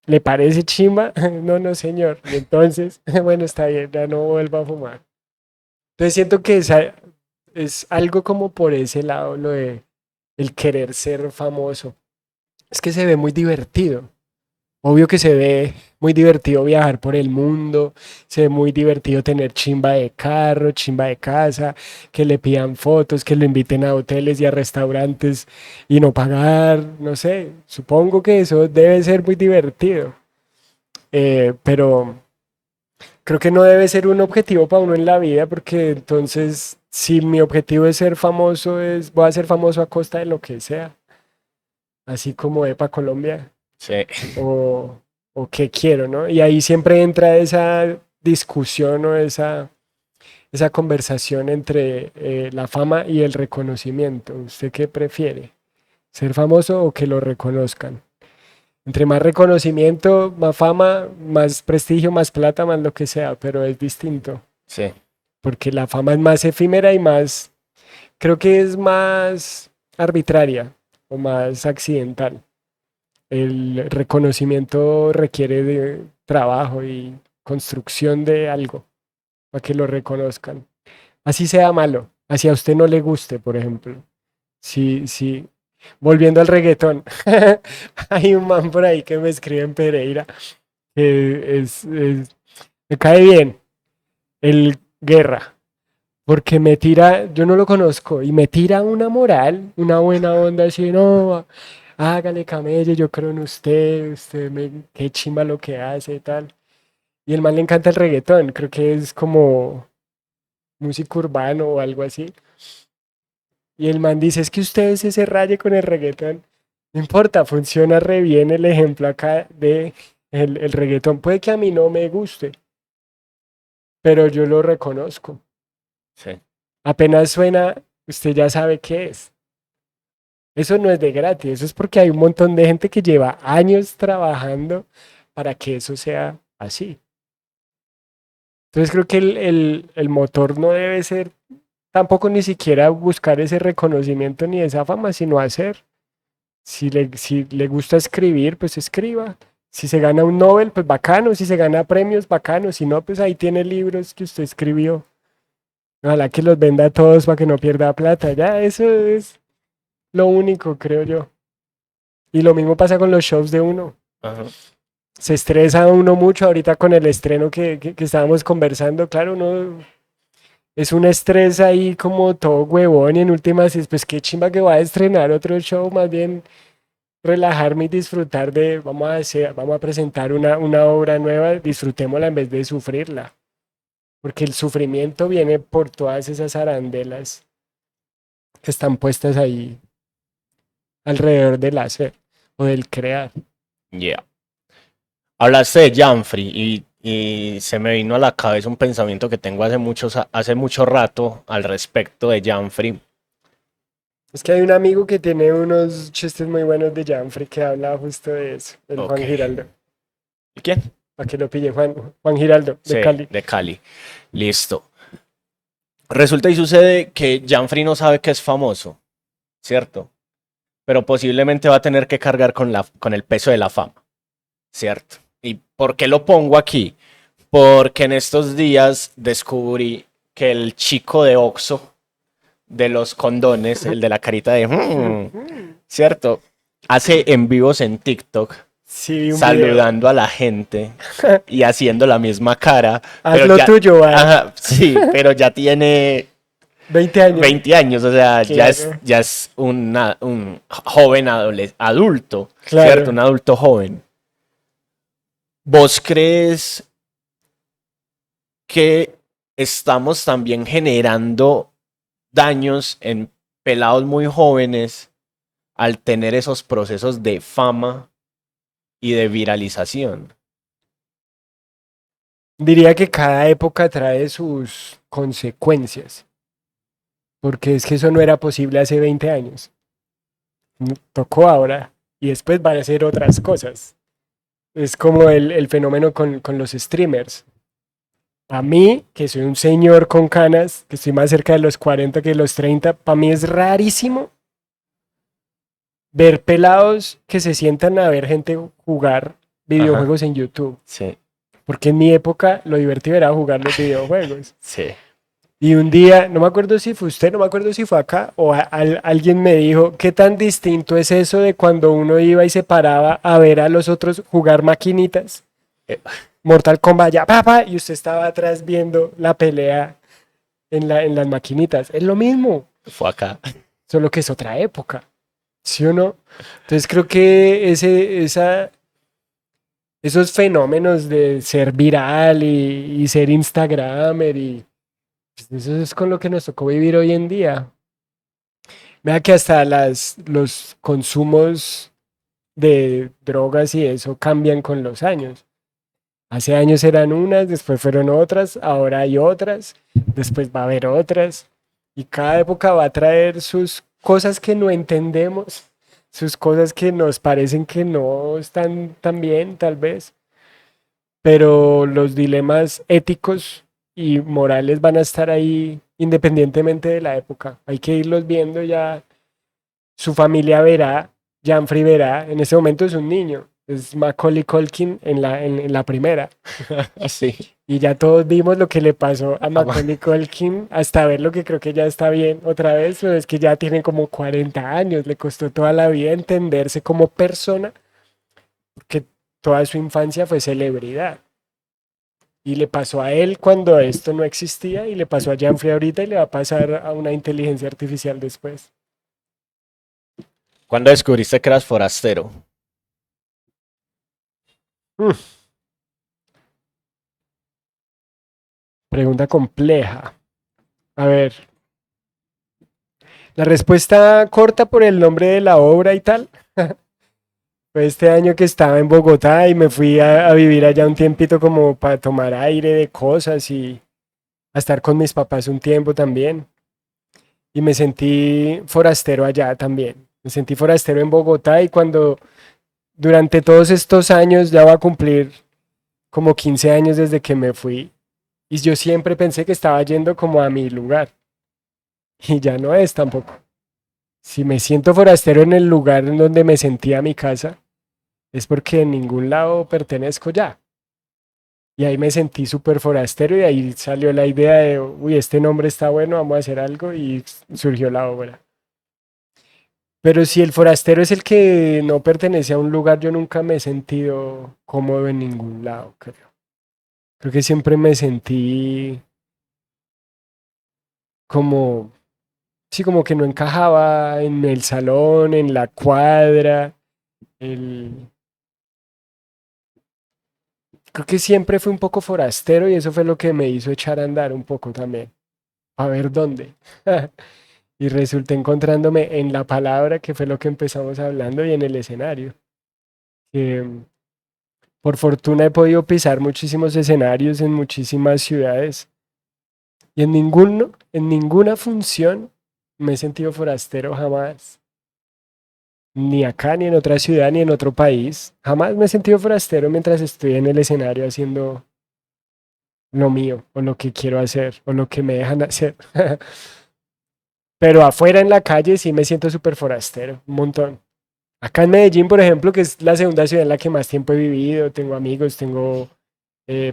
¿Le parece chimba? No, no, señor. Y entonces, bueno, está bien, ya no vuelvo a fumar. Entonces siento que es algo como por ese lado, lo de el querer ser famoso. Es que se ve muy divertido. Obvio que se ve muy divertido viajar por el mundo, se ve muy divertido tener chimba de carro, chimba de casa, que le pidan fotos, que lo inviten a hoteles y a restaurantes y no pagar, no sé, supongo que eso debe ser muy divertido. Pero creo que no debe ser un objetivo para uno en la vida, porque entonces si mi objetivo es ser famoso, voy a ser famoso a costa de lo que sea, así como EPA Colombia. Sí. o, o qué quiero, ¿no? Y ahí siempre entra esa discusión o esa conversación entre la fama y el reconocimiento. ¿Usted qué prefiere? ¿Ser famoso o que lo reconozcan? Entre más reconocimiento, más fama, más prestigio, más plata, más lo que sea, pero es distinto, Sí. porque la fama es más efímera y más, creo que es más arbitraria o más accidental. El reconocimiento requiere de trabajo y construcción de algo para que lo reconozcan. Así sea malo, así a usted no le guste, por ejemplo. Sí, sí. Volviendo al reggaetón, hay un man por ahí que me escribe en Pereira que me cae bien, el Guerra, porque me tira, yo no lo conozco, y me tira una moral, una buena onda, así, no, hágale camello, yo creo en usted, qué chimba lo que hace y tal. Y el man le encanta el reggaetón, creo que es como música urbano o algo así. Y el man dice, es que ustedes se raye con el reggaetón. No importa, funciona re bien el ejemplo acá de el reggaetón. Puede que a mí no me guste, pero yo lo reconozco. Sí. Apenas suena, usted ya sabe qué es. Eso no es de gratis, eso es porque hay un montón de gente que lleva años trabajando para que eso sea así. Entonces creo que el motor no debe ser tampoco ni siquiera buscar ese reconocimiento ni esa fama, sino hacer. Si le gusta escribir, pues escriba. Si se gana un Nobel, pues bacano. Si se gana premios, bacano. Si no, pues ahí tiene libros que usted escribió. Ojalá que los venda a todos para que no pierda plata. Ya, eso es lo único, creo yo. Y lo mismo pasa con los shows de uno. Ajá. Se estresa uno mucho ahorita con el estreno que estábamos conversando. Claro, uno es un estrés ahí como todo huevón y en últimas es pues qué chimba que va a estrenar otro show, más bien relajarme y disfrutar de, vamos a presentar una obra nueva, disfrutémosla en vez de sufrirla. Porque el sufrimiento viene por todas esas arandelas que están puestas ahí alrededor del hacer o del crear. Yeah. Hablaste de Janfrey y se me vino a la cabeza un pensamiento que tengo hace mucho rato al respecto de Janfrey. Es que hay un amigo que tiene unos chistes muy buenos de Janfrey que habla justo de eso, el Ok. Juan Giraldo. ¿Y quién? Para que lo pille, Juan Giraldo, de Sí, Cali. de Cali. Listo. Resulta y sucede que Janfrey no sabe que es famoso, ¿cierto? Pero posiblemente va a tener que cargar con el peso de la fama, ¿cierto? ¿Y por qué lo pongo aquí? Porque en estos días descubrí que el chico de Oxxo, de los condones, el de la carita de ¿cierto? Hace en vivos en TikTok Sí, vi un video. saludando a la gente y haciendo la misma cara, Haz pero lo ya, tuyo, va. ajá, sí, pero ya tiene 20 años. 20 años, o sea, Claro, ya es un joven adulto, ¿cierto? claro. Un adulto joven. ¿Vos crees que estamos también generando daños en pelados muy jóvenes al tener esos procesos de fama y de viralización? Diría que cada época trae sus consecuencias, porque es que eso no era posible hace 20 años. Tocó ahora y después van a ser otras cosas. Es como el fenómeno con los streamers. A mí, que soy un señor con canas, que estoy más cerca de los 40 que de los 30, para mí es rarísimo ver pelados que se sientan a ver gente jugar Ajá, videojuegos en YouTube. sí, Porque en mi época lo divertido era jugar los videojuegos. sí. Y un día, no me acuerdo si fue usted, no me acuerdo si fue acá, o alguien me dijo, ¿qué tan distinto es eso de cuando uno iba y se paraba a ver a los otros jugar maquinitas? Eh, Mortal Kombat, ya, papá, y usted estaba atrás viendo la pelea en las maquinitas. Es lo mismo, Fue acá. solo que es otra época, ¿sí o no? Entonces creo que esos fenómenos de ser viral y ser Instagramer y pues, eso es con lo que nos tocó vivir hoy en día. Vea que hasta los consumos de drogas y eso cambian con los años. Hace años eran unas, después fueron otras, ahora hay otras, después va a haber otras. Y cada época va a traer sus cosas que no entendemos, sus cosas que nos parecen que no están tan bien, tal vez. Pero los dilemas éticos y morales van a estar ahí independientemente de la época. Hay que irlos viendo ya. Su familia verá, Janfrey verá, en ese momento es un niño, es Macaulay Culkin en la primera. Sí. Y ya todos vimos lo que le pasó a Ama- Macaulay Culkin hasta ver lo que creo que ya está bien otra vez, pero es que ya tiene como 40 años, le costó toda la vida entenderse como persona, porque toda su infancia fue celebridad. Y le pasó a él cuando esto no existía y le pasó a Janfrey ahorita y le va a pasar a una inteligencia artificial después. ¿Cuándo descubriste que eras forastero? Mm, pregunta compleja. A ver, La respuesta corta por el nombre de la obra y tal. Fue este año que estaba en Bogotá y me fui a vivir allá un tiempito como para tomar aire de cosas y a estar con mis papás un tiempo también. Y me sentí forastero allá también. Me sentí forastero en Bogotá y cuando durante todos estos años, ya va a cumplir como 15 años desde que me fui, y yo siempre pensé que estaba yendo como a mi lugar, y ya no es tampoco. Si me siento forastero en el lugar en donde me sentía mi casa, es porque en ningún lado pertenezco ya. Y ahí me sentí súper forastero y ahí salió la idea de, uy, este nombre está bueno, vamos a hacer algo y surgió la obra. Pero si el forastero es el que no pertenece a un lugar, yo nunca me he sentido cómodo en ningún lado, creo. Creo que siempre me sentí como, sí, como que no encajaba en el salón, en la cuadra. El... Creo que siempre fui un poco forastero y eso fue lo que me hizo echar a andar un poco también, a ver dónde. Y resulté encontrándome en la palabra, que fue lo que empezamos hablando, y en el escenario. Que, por fortuna he podido pisar muchísimos escenarios en muchísimas ciudades y en ninguna función me he sentido forastero jamás. Ni acá, ni en otra ciudad, ni en otro país. Jamás me he sentido forastero mientras estoy en el escenario haciendo lo mío, o lo que quiero hacer, o lo que me dejan hacer. Pero afuera en la calle sí me siento súper forastero, un montón. Acá en Medellín, por ejemplo, que es la segunda ciudad en la que más tiempo he vivido, tengo amigos, tengo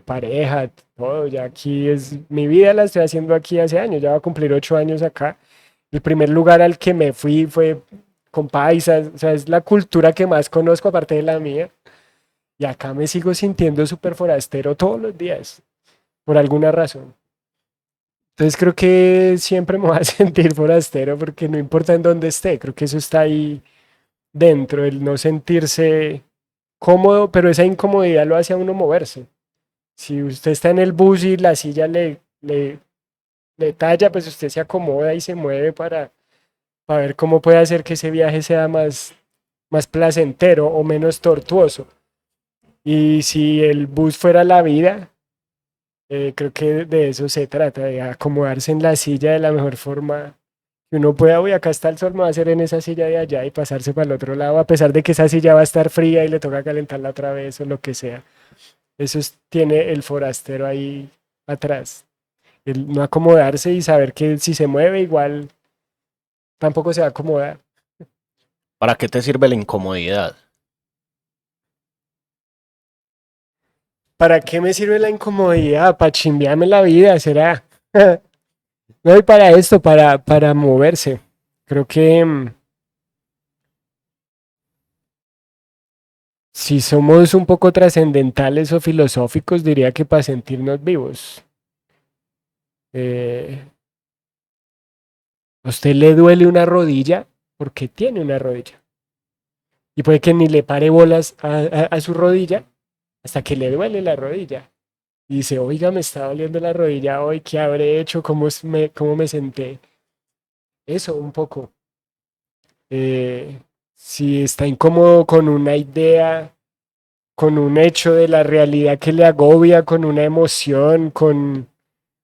pareja, todo. Ya aquí es mi vida, la estoy haciendo aquí hace años, ya va a cumplir 8 años acá. El primer lugar al que me fui fue con paisas, o sea, es la cultura que más conozco aparte de la mía. Y acá me sigo sintiendo súper forastero todos los días, por alguna razón. Entonces creo que siempre me voy a sentir forastero porque no importa en dónde esté, creo que eso está ahí dentro, el no sentirse cómodo, pero esa incomodidad lo hace a uno moverse. Si usted está en el bus y la silla le talla, pues usted se acomoda y se mueve para ver cómo puede hacer que ese viaje sea más placentero o menos tortuoso. Y si el bus fuera la vida, creo que de eso se trata, de acomodarse en la silla de la mejor forma que uno pueda. Uy, acá está el sol, me va a hacer en esa silla de allá y pasarse para el otro lado, a pesar de que esa silla va a estar fría y le toca calentarla otra vez o lo que sea. Tiene el forastero ahí atrás. El no acomodarse y saber que si se mueve igual tampoco se va a acomodar. ¿Para qué te sirve la incomodidad? ¿Para qué me sirve la incomodidad? Para chimbearme la vida, será. No, y para esto, para moverse. Creo que si somos un poco trascendentales o filosóficos, diría que para sentirnos vivos. Eh, ¿A usted le duele una rodilla? Porque tiene una rodilla. Y puede que ni le pare bolas a su rodilla hasta que le duele la rodilla. Y dice, oiga, me está doliendo la rodilla hoy, ¿qué habré hecho? Cómo me senté? Eso, un poco. Eh, si está incómodo con una idea, con un hecho de la realidad que le agobia, con una emoción, con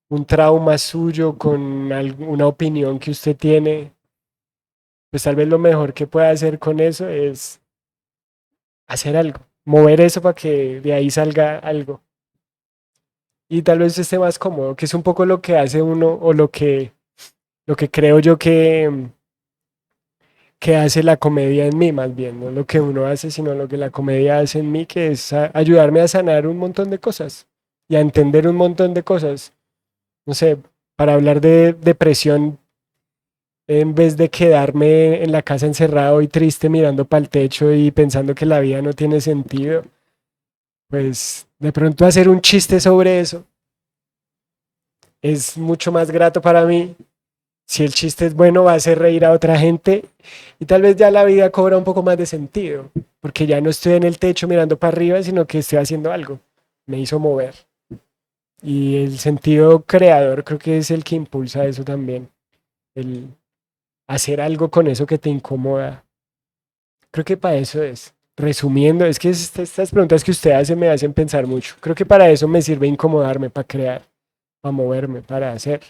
un trauma suyo, con alguna opinión que usted tiene, pues tal vez lo mejor que pueda hacer con eso es hacer algo, mover eso para que de ahí salga algo. Y tal vez esté más cómodo, que es un poco lo que hace uno o lo que creo yo que hace la comedia en mí, más bien, no lo que uno hace, sino lo que la comedia hace en mí, que es ayudarme a sanar un montón de cosas y a entender un montón de cosas. No sé, para hablar de depresión, en vez de quedarme en la casa encerrado y triste mirando para el techo y pensando que la vida no tiene sentido, pues de pronto hacer un chiste sobre eso es mucho más grato para mí. Si el chiste es bueno, va a hacer reír a otra gente y tal vez ya la vida cobra un poco más de sentido, porque ya no estoy en el techo mirando para arriba, sino que estoy haciendo algo. Me hizo mover. Y el sentido creador creo que es el que impulsa eso también. El hacer algo con eso que te incomoda. Creo que para eso es. Resumiendo, es que estas preguntas que usted hace me hacen pensar mucho. Creo que para eso me sirve incomodarme, para crear, para moverme, para hacer.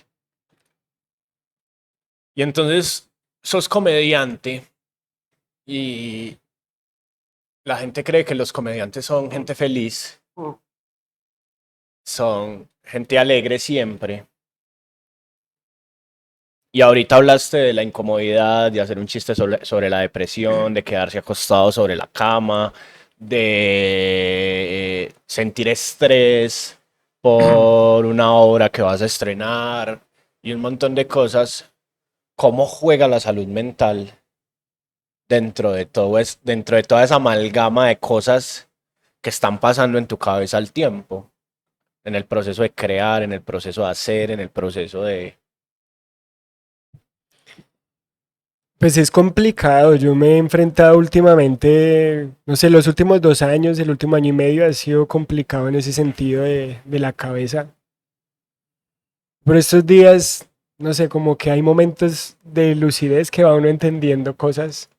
Y entonces sos comediante y la gente cree que los comediantes son gente feliz, son gente alegre siempre. Y ahorita hablaste de la incomodidad, de hacer un chiste sobre la depresión, de quedarse acostado sobre la cama, de sentir estrés por una obra que vas a estrenar y un montón de cosas. ¿Cómo juega la salud mental dentro de toda esa amalgama de cosas que están pasando en tu cabeza al tiempo? En el proceso de crear, en el proceso de hacer, en el proceso de... Pues es complicado. Yo me he enfrentado últimamente, no sé, los últimos 2 años, el último año y medio ha sido complicado en ese sentido de la cabeza. Por estos días, no sé, como que hay momentos de lucidez que va uno entendiendo cosas.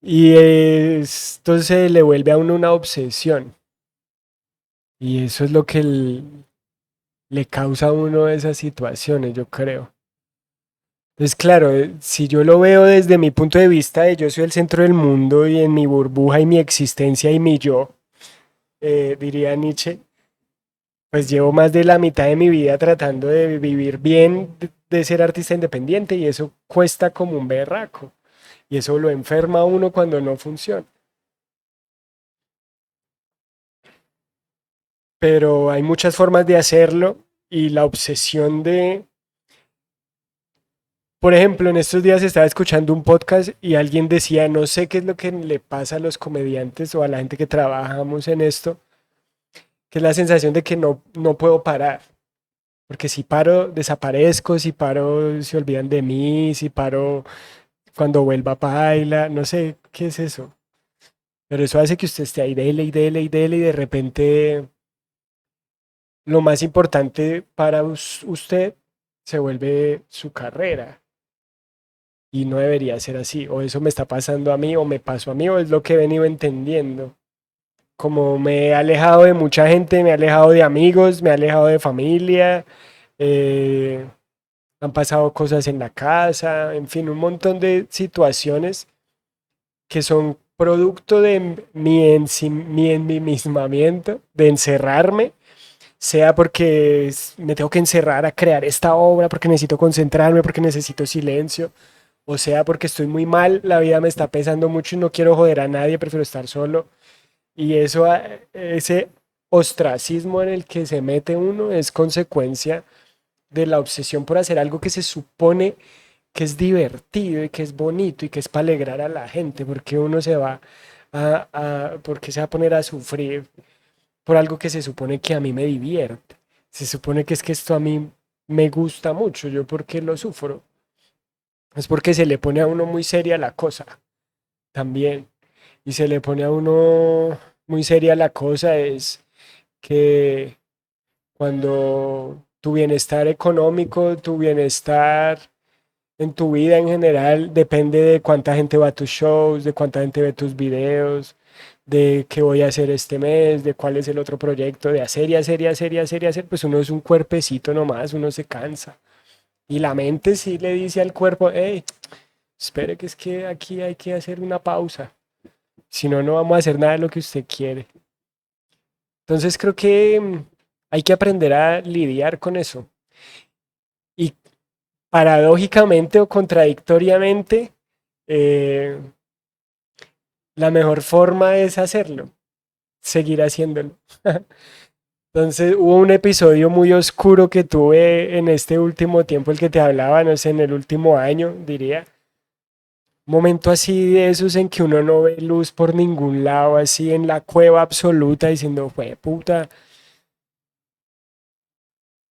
Y esto se le vuelve a uno una obsesión. Y eso es lo que le causa a uno esas situaciones, yo creo. Entonces, claro, si yo lo veo desde mi punto de vista de yo soy el centro del mundo y en mi burbuja y mi existencia y mi yo, diría Nietzsche, pues llevo más de la mitad de mi vida tratando de vivir bien, de ser artista independiente y eso cuesta como un berraco. Y eso lo enferma a uno cuando no funciona. Pero hay muchas formas de hacerlo y la obsesión de, por ejemplo, en estos días estaba escuchando un podcast y alguien decía, no sé qué es lo que le pasa a los comediantes o a la gente que trabajamos en esto, que es la sensación de que no puedo parar. Porque si paro, desaparezco, si paro, se olvidan de mí, si paro, cuando vuelva baila, no sé qué es eso. Pero eso hace que usted esté ahí, dele y dele y dele y de repente lo más importante para usted se vuelve su carrera. Y no debería ser así. O eso me está pasando a mí, o me pasó a mí, o es lo que he venido entendiendo. Como me he alejado de mucha gente, me he alejado de amigos, me he alejado de familia, eh, han pasado cosas en la casa, en fin, un montón de situaciones que son producto de mi ensimismamiento, de encerrarme, sea porque me tengo que encerrar a crear esta obra, porque necesito concentrarme, porque necesito silencio, o sea porque estoy muy mal, la vida me está pesando mucho y no quiero joder a nadie, prefiero estar solo. Y eso, ese ostracismo en el que se mete uno es consecuencia de la obsesión por hacer algo que se supone que es divertido y que es bonito y que es para alegrar a la gente, porque uno se va porque se va a poner a sufrir por algo que se supone que a mí me divierte. Se supone que es que esto a mí me gusta mucho, yo porque lo sufro. Es porque se le pone a uno muy seria la cosa también. Y se le pone a uno muy seria la cosa es que cuando tu bienestar económico, tu bienestar en tu vida en general depende de cuánta gente va a tus shows, de cuánta gente ve tus videos, de qué voy a hacer este mes, de cuál es el otro proyecto, de hacer y hacer y hacer y hacer y hacer, pues uno es un cuerpecito nomás, uno se cansa. Y la mente sí le dice al cuerpo, hey, espere que es que aquí hay que hacer una pausa, si no, no vamos a hacer nada de lo que usted quiere. Entonces creo que hay que aprender a lidiar con eso. Y paradójicamente o contradictoriamente, eh, la mejor forma es hacerlo, seguir haciéndolo. Entonces hubo un episodio muy oscuro que tuve en este último tiempo, el que te hablaba, no sé, en el último año, diría. Un momento así de esos en que uno no ve luz por ningún lado, así en la cueva absoluta, diciendo, fue puta.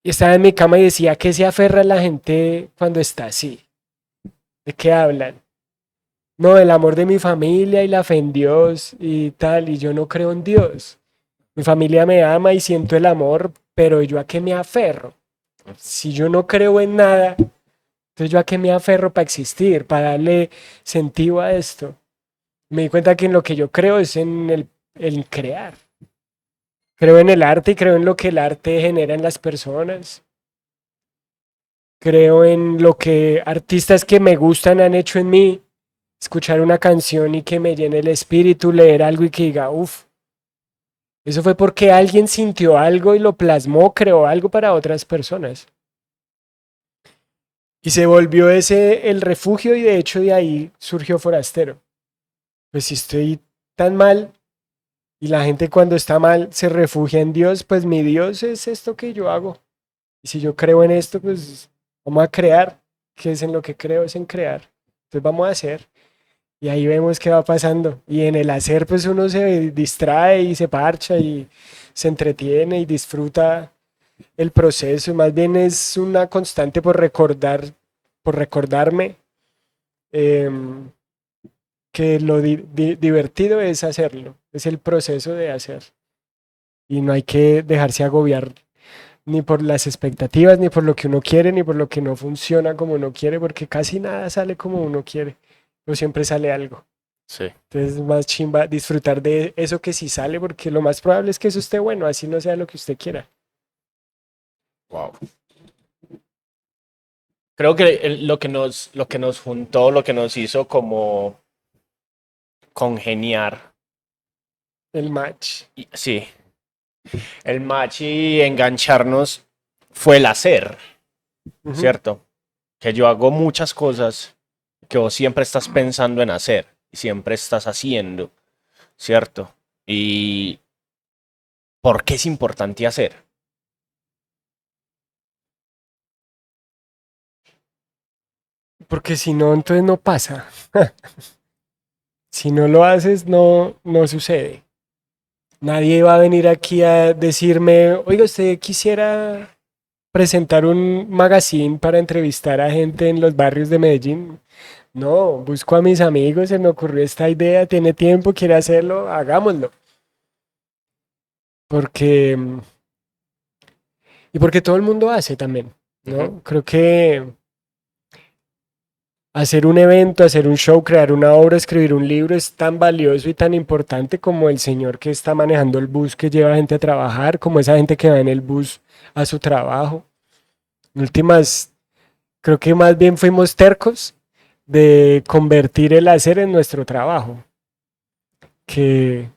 Y estaba en mi cama y decía, ¿qué se aferra la gente cuando está así? ¿De qué hablan? No, del amor de mi familia y la fe en Dios y tal, y yo no creo en Dios. Mi familia me ama y siento el amor, pero yo a qué me aferro. Si yo no creo en nada, Entonces, ¿yo a qué me aferro para existir, para darle sentido a esto? Me di cuenta que en lo que yo creo es en crear. Creo en el arte y creo en lo que el arte genera en las personas. Creo en lo que artistas que me gustan han hecho en mí. Escuchar una canción y que me llene el espíritu, leer algo y que diga, uff, eso fue porque alguien sintió algo y lo plasmó, creó algo para otras personas. Y se volvió ese el refugio y de hecho de ahí surgió Forastero. Pues si estoy tan mal y la gente cuando está mal se refugia en Dios, pues mi Dios es esto que yo hago. Y si yo creo en esto, pues vamos a crear, que es en lo que creo, es en crear. Entonces vamos a hacer. Y ahí vemos qué va pasando. Y en el hacer, pues uno se distrae y se parcha y se entretiene y disfruta el proceso. Y más bien es una constante por recordarme em, que lo divertido es hacerlo. Es el proceso de hacer. Y no hay que dejarse agobiar ni por las expectativas, ni por lo que uno quiere, ni por lo que no funciona como uno quiere, porque casi nada sale como uno quiere. O siempre sale algo. Sí. Entonces es más chimba disfrutar de eso que sí sale, porque lo más probable es que eso esté bueno, así no sea lo que usted quiera. Wow. Creo que lo que nos juntó, lo que nos hizo como congeniar, El match. sí, el match y engancharnos fue el hacer, Ujú. ¿cierto? Que yo hago muchas cosas que vos siempre estás pensando en hacer y siempre estás haciendo, ¿cierto? ¿Y por qué es importante hacer? Porque si no, entonces no pasa. Si no lo haces, no, no sucede. Nadie va a venir aquí a decirme, oiga, ¿usted quisiera presentar un magazine para entrevistar a gente en los barrios de Medellín? No, busco a mis amigos, se me ocurrió esta idea, tiene tiempo, quiere hacerlo, hagámoslo. Porque, y porque todo el mundo hace también, Ujú. ¿no? Creo que hacer un evento, hacer un show, crear una obra, escribir un libro es tan valioso y tan importante como el señor que está manejando el bus que lleva gente a trabajar, como esa gente que va en el bus a su trabajo. En últimas, creo que más bien fuimos tercos de convertir el hacer en nuestro trabajo, que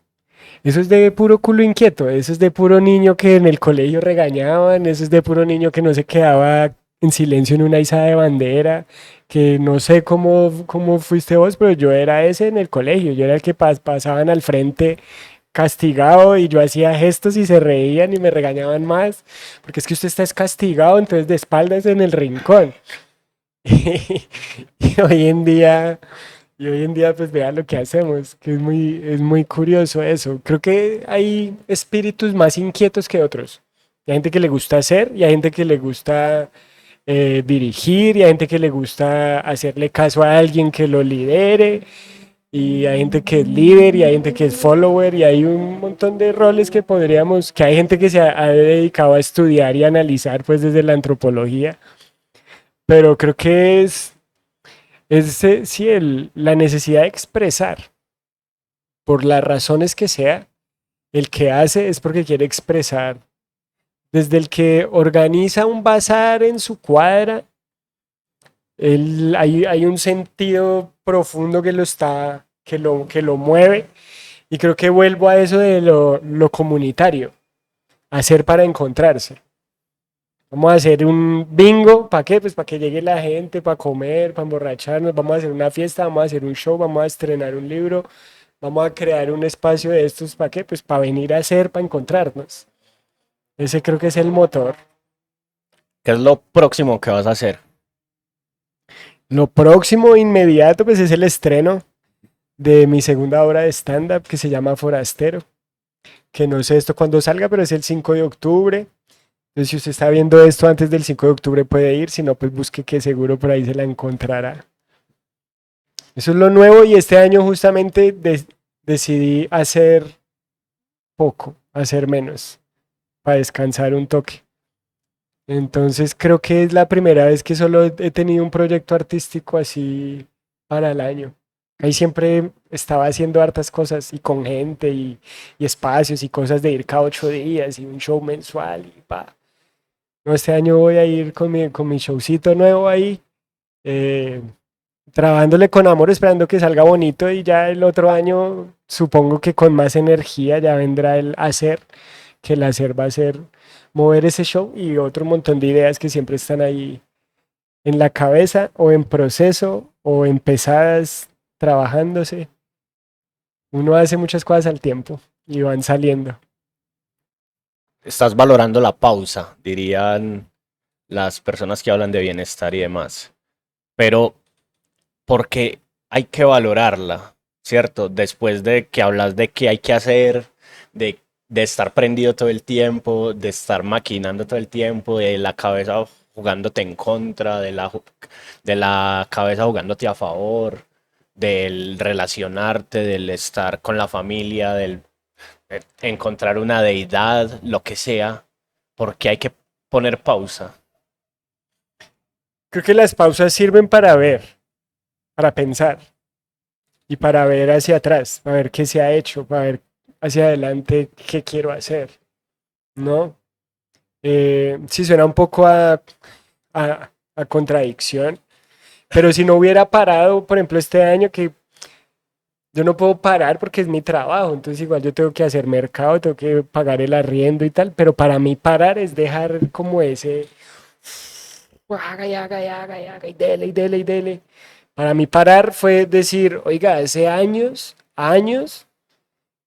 eso es de puro culo inquieto, eso es de puro niño que en el colegio regañaban, eso es de puro niño que no se quedaba en silencio en una izada de bandera, que no sé cómo fuiste vos, pero yo era ese en el colegio, yo era el que pasaban al frente castigado y yo hacía gestos y se reían y me regañaban más, porque es que usted está castigado, entonces de espaldas en el rincón. Y hoy en día... Y hoy en día, pues vean lo que hacemos, que es muy curioso eso. Creo que hay espíritus más inquietos que otros. Hay gente que le gusta hacer, y hay gente que le gusta dirigir, y hay gente que le gusta hacerle caso a alguien que lo lidere, y hay gente que es líder, y hay gente que es follower, y hay un montón de roles que podríamos, que hay gente que se ha dedicado a estudiar y analizar, pues desde la antropología. Pero creo que sí, la necesidad de expresar, por las razones que sea, el que hace es porque quiere expresar. Desde el que organiza un bazar en su cuadra, hay un sentido profundo que lo mueve. Y creo que vuelvo a eso de lo comunitario, hacer para encontrarse. Vamos a hacer un bingo, ¿para qué? Pues para que llegue la gente, para comer, para emborracharnos, vamos a hacer una fiesta, vamos a hacer un show, vamos a estrenar un libro, vamos a crear un espacio de estos, ¿para qué? Pues para venir a hacer, para encontrarnos. Ese creo que es el motor. ¿Qué es lo próximo que vas a hacer? Lo próximo inmediato, pues es el estreno de mi segunda obra de stand-up que se llama Forastero, que no sé esto cuándo salga, pero es el 5 de octubre. Entonces, si usted está viendo esto antes del 5 de octubre puede ir, si no, pues busque que seguro por ahí se la encontrará. Eso es lo nuevo y este año justamente decidí hacer poco, hacer menos, para descansar un toque. Entonces creo que es la primera vez que solo he tenido un proyecto artístico así para el año. Ahí siempre estaba haciendo hartas cosas y con gente y espacios y cosas de ir cada 8 días y un show mensual y pa. No, este año voy a ir con mi showcito nuevo ahí, eh, trabajándole con amor, esperando que salga bonito y ya el otro año supongo que con más energía ya vendrá el hacer, que el hacer va a ser mover ese show y otro montón de ideas que siempre están ahí en la cabeza o en proceso o empezadas trabajándose. Uno hace muchas cosas al tiempo y van saliendo. Estás valorando la pausa, dirían las personas que hablan de bienestar y demás. Pero, porque hay que valorarla, ¿cierto? Después de que hablas de qué hay que hacer, de estar prendido todo el tiempo, de estar maquinando todo el tiempo, de la cabeza jugándote en contra, de la cabeza jugándote a favor, del relacionarte, del estar con la familia, del encontrar una deidad, lo que sea, porque hay que poner pausa. Creo que las pausas sirven para ver, para pensar y para ver hacia atrás, para ver qué se ha hecho, para ver hacia adelante qué quiero hacer, ¿no? Sí suena un poco a contradicción, pero si no hubiera parado, por ejemplo, este año que yo no puedo parar porque es mi trabajo, entonces igual yo tengo que hacer mercado, tengo que pagar el arriendo y tal, pero para mí parar es dejar como ese haga y haga y haga y haga y dele y dele y dele. Para mí parar fue decir, oiga, hace años, años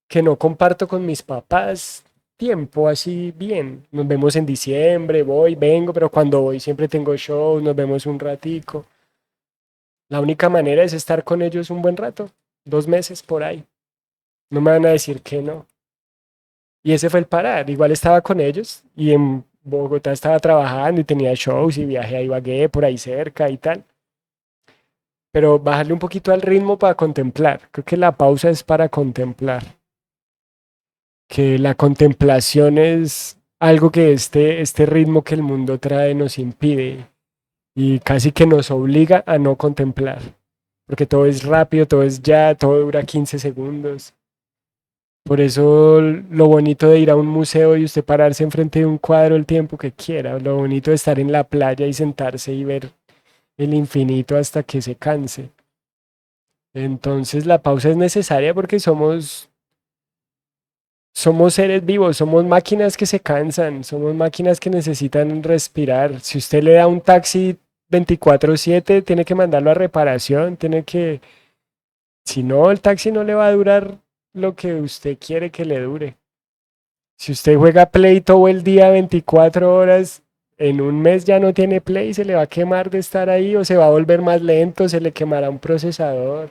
que no comparto con mis papás tiempo así bien. Nos vemos en diciembre, voy, vengo, pero cuando voy siempre tengo shows, nos vemos un ratico. La única manera es estar con ellos un buen rato, 2 meses por ahí. No me van a decir que no. Y ese fue el parar. Igual estaba con ellos y en Bogotá estaba trabajando y tenía shows y viajé a Ibagué por ahí cerca y tal. Pero bajarle un poquito al ritmo para contemplar. Creo que la pausa es para contemplar. Que la contemplación es algo que este ritmo que el mundo trae nos impide y casi que nos obliga a no contemplar. Porque todo es rápido, todo es ya, todo dura 15 segundos. Por eso lo bonito de ir a un museo y usted pararse enfrente de un cuadro el tiempo que quiera, lo bonito de estar en la playa y sentarse y ver el infinito hasta que se canse. Entonces la pausa es necesaria porque somos seres vivos, somos máquinas que se cansan, somos máquinas que necesitan respirar. Si usted le da un taxi 24/7, tiene que mandarlo a reparación, si no, el taxi no le va a durar lo que usted quiere que le dure. Si usted juega Play todo el día, 24 horas, en un mes ya no tiene Play, se le va a quemar de estar ahí o se va a volver más lento, se le quemará un procesador.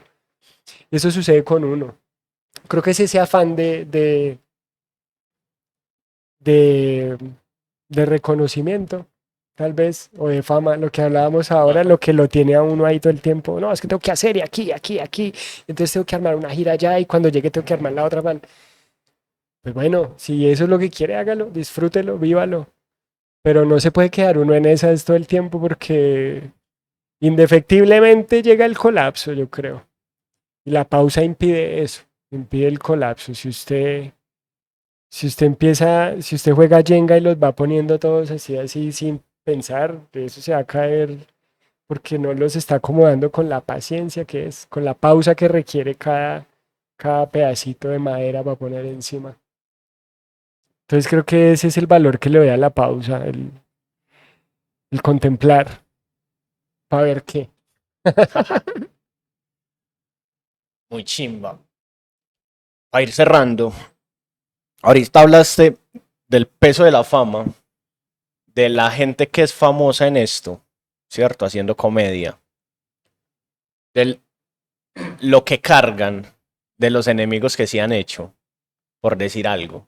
Eso sucede con uno. Creo que es ese afán de, de reconocimiento, tal vez, o de fama, lo que hablábamos ahora, lo que lo tiene a uno ahí todo el tiempo. No, es que tengo que hacer y aquí, aquí, aquí. Entonces tengo que armar una gira allá y cuando llegue tengo que armar la otra. Pues bueno, si eso es lo que quiere, hágalo, disfrútelo, vívalo. Pero no se puede quedar uno en esas todo el tiempo porque indefectiblemente llega el colapso, yo creo. Y la pausa impide eso, impide el colapso. Si usted juega Jenga y los va poniendo todos así, así, sin pensar, de eso se va a caer porque no los está acomodando con la paciencia que es, con la pausa que requiere cada pedacito de madera para poner encima. Entonces creo que ese es el valor que le doy a la pausa, el contemplar, para ver qué. Muy chimba. Para ir cerrando, ahorita hablaste del peso de la fama, de la gente que es famosa en esto, ¿cierto? Haciendo comedia, de lo que cargan, de los enemigos que se han hecho, por decir algo.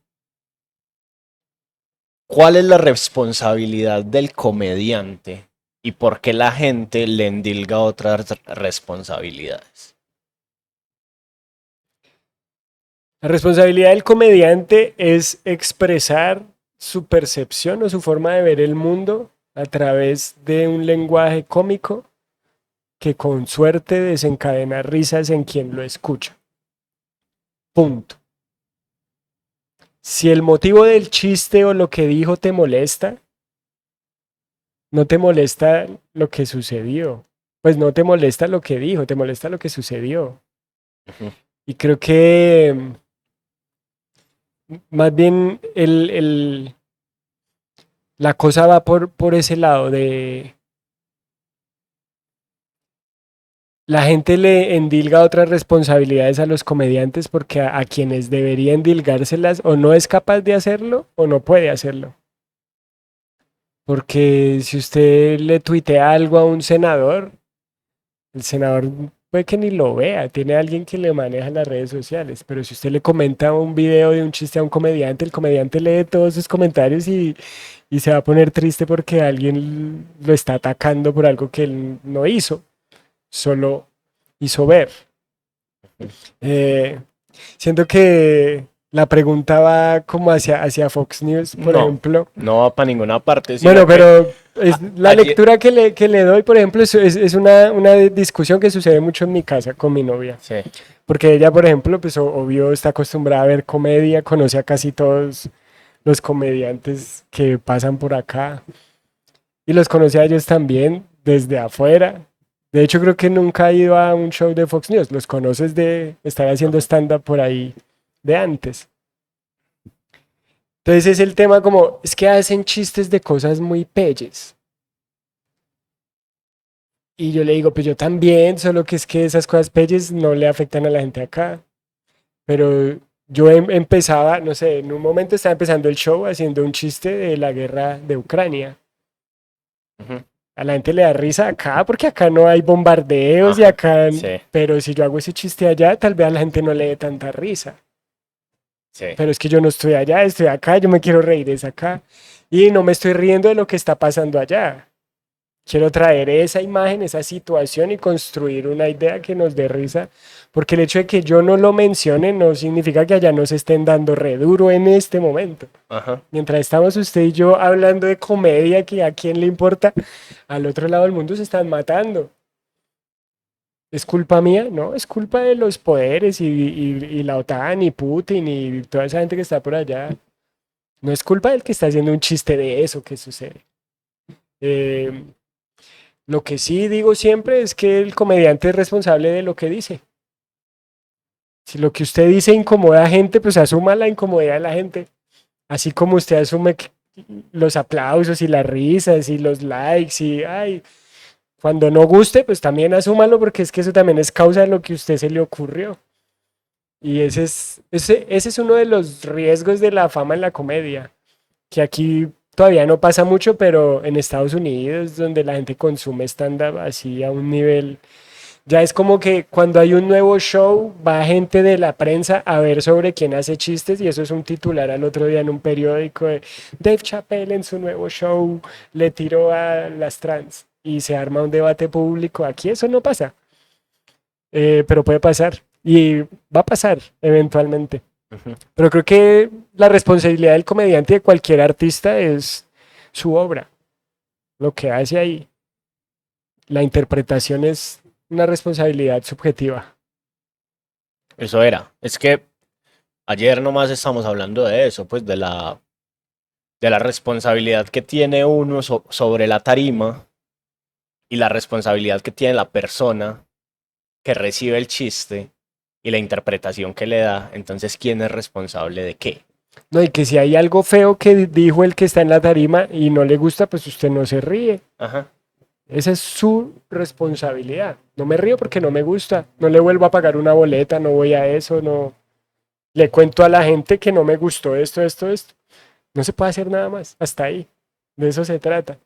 ¿Cuál es la responsabilidad del comediante y por qué la gente le endilga otras responsabilidades? La responsabilidad del comediante es expresar su percepción o su forma de ver el mundo a través de un lenguaje cómico que con suerte desencadena risas en quien lo escucha. Punto. Si el motivo del chiste o lo que dijo te molesta, no te molesta lo que sucedió. Pues no te molesta lo que dijo, te molesta lo que sucedió. Ujú. Y creo que más bien la cosa va por ese lado de la gente le endilga otras responsabilidades a los comediantes porque a quienes debería endilgárselas o no es capaz de hacerlo o no puede hacerlo. Porque si usted le tuitea algo a un senador, el senador puede que ni lo vea, tiene alguien que le maneja las redes sociales, pero si usted le comenta un video de un chiste a un comediante, el comediante lee todos sus comentarios y se va a poner triste porque alguien lo está atacando por algo que él no hizo, solo hizo ver. Eh, Siento que la pregunta va como hacia Fox News, por No, ejemplo. no va para ninguna parte, Bueno, sino que pero la ayer, lectura que le doy, por ejemplo, es una discusión que sucede mucho en mi casa con mi novia. sí, Porque ella, por ejemplo, pues obvio está acostumbrada a ver comedia, conoce a casi todos los comediantes que pasan por acá y los conoce a ellos también desde afuera. De hecho, creo que nunca ha ido a un show de Fox News, los conoces de estar haciendo ajá, stand-up por ahí de antes. Entonces es el tema como, es que hacen chistes de cosas muy pelles. Y yo le digo, pues yo también, solo que es que esas cosas pelles no le afectan a la gente acá. Pero yo empezaba, no sé, en un momento estaba empezando el show haciendo un chiste de la guerra de Ucrania. ujú, A la gente le da risa acá porque acá no hay bombardeos y ajá, acá, sí, pero si yo hago ese chiste allá, tal vez a la gente no le dé tanta risa. sí, Pero es que yo no estoy allá, estoy acá, yo me quiero reír es acá. Y no me estoy riendo de lo que está pasando allá. Quiero traer esa imagen, esa situación y construir una idea que nos dé risa, porque el hecho de que yo no lo mencione no significa que allá nos estén dando re duro en este momento. ajá, Mientras estamos usted y yo hablando de comedia, que a quién le importa, al otro lado del mundo se están matando. ¿Es culpa mía? No, es culpa de los poderes y la OTAN y Putin y toda esa gente que está por allá. No es culpa del que está haciendo un chiste de eso que sucede. Eh, Lo que sí digo siempre es que el comediante es responsable de lo que dice. Si lo que usted dice incomoda a gente, pues asuma la incomodidad de la gente. Así como usted asume los aplausos y las risas y los likes y, ay, cuando no guste, pues también asúmalo porque es que eso también es causa de lo que a usted se le ocurrió. Y ese es uno de los riesgos de la fama en la comedia, que aquí todavía no pasa mucho, pero en Estados Unidos, donde la gente consume stand-up así a un nivel. Ya es como que cuando hay un nuevo show, va gente de la prensa a ver sobre quién hace chistes y eso es un titular al otro día en un periódico de Dave Chappelle en su nuevo show le tiró a las trans y se arma un debate público. Aquí eso no pasa, pero puede pasar y va a pasar eventualmente. ujú. Pero creo que la responsabilidad del comediante y de cualquier artista es su obra, lo que hace ahí. La interpretación es una responsabilidad subjetiva. Eso era. Es que ayer nomás estamos hablando de eso, pues de la responsabilidad que tiene uno sobre la tarima y la responsabilidad que tiene la persona que recibe el chiste y la interpretación que le da. Entonces, ¿quién es responsable de qué? No, y que si hay algo feo que dijo el que está en la tarima y no le gusta, pues usted no se ríe. Ajá. Esa es su responsabilidad. No me río porque no me gusta. No le vuelvo a pagar una boleta, no voy a eso, no. Le cuento a la gente que no me gustó esto, esto, esto. No se puede hacer nada más. Hasta ahí. De eso se trata.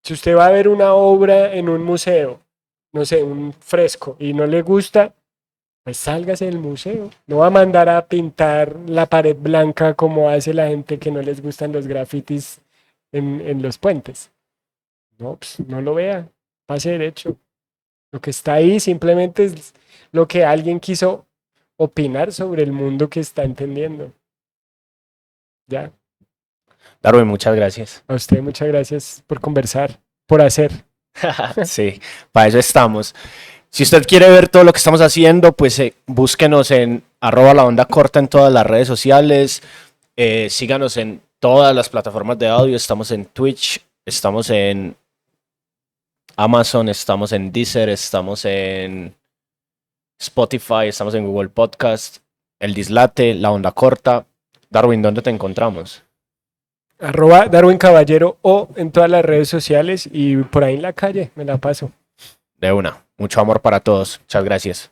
Si usted va a ver una obra en un museo, no sé, un fresco, y no le gusta, pues sálgase del museo. No va a mandar a pintar la pared blanca como hace la gente que no les gustan los grafitis en los puentes. No, pues no lo vea. Pase derecho. Lo que está ahí simplemente es lo que alguien quiso opinar sobre el mundo que está entendiendo. Ya. Darwin, muchas gracias. A usted muchas gracias por conversar, por hacer. Sí, para eso estamos. Si usted quiere ver todo lo que estamos haciendo, pues búsquenos en @laondacorta en todas las redes sociales. Síganos en todas las plataformas de audio. Estamos en Twitch, estamos en Amazon, estamos en Deezer, estamos en Spotify, estamos en Google Podcast, El Dislate, La Onda Corta. Darwin, ¿dónde te encontramos? @Darwin Caballero o en todas las redes sociales y por ahí en la calle me la paso. De una. Mucho amor para todos. Muchas gracias.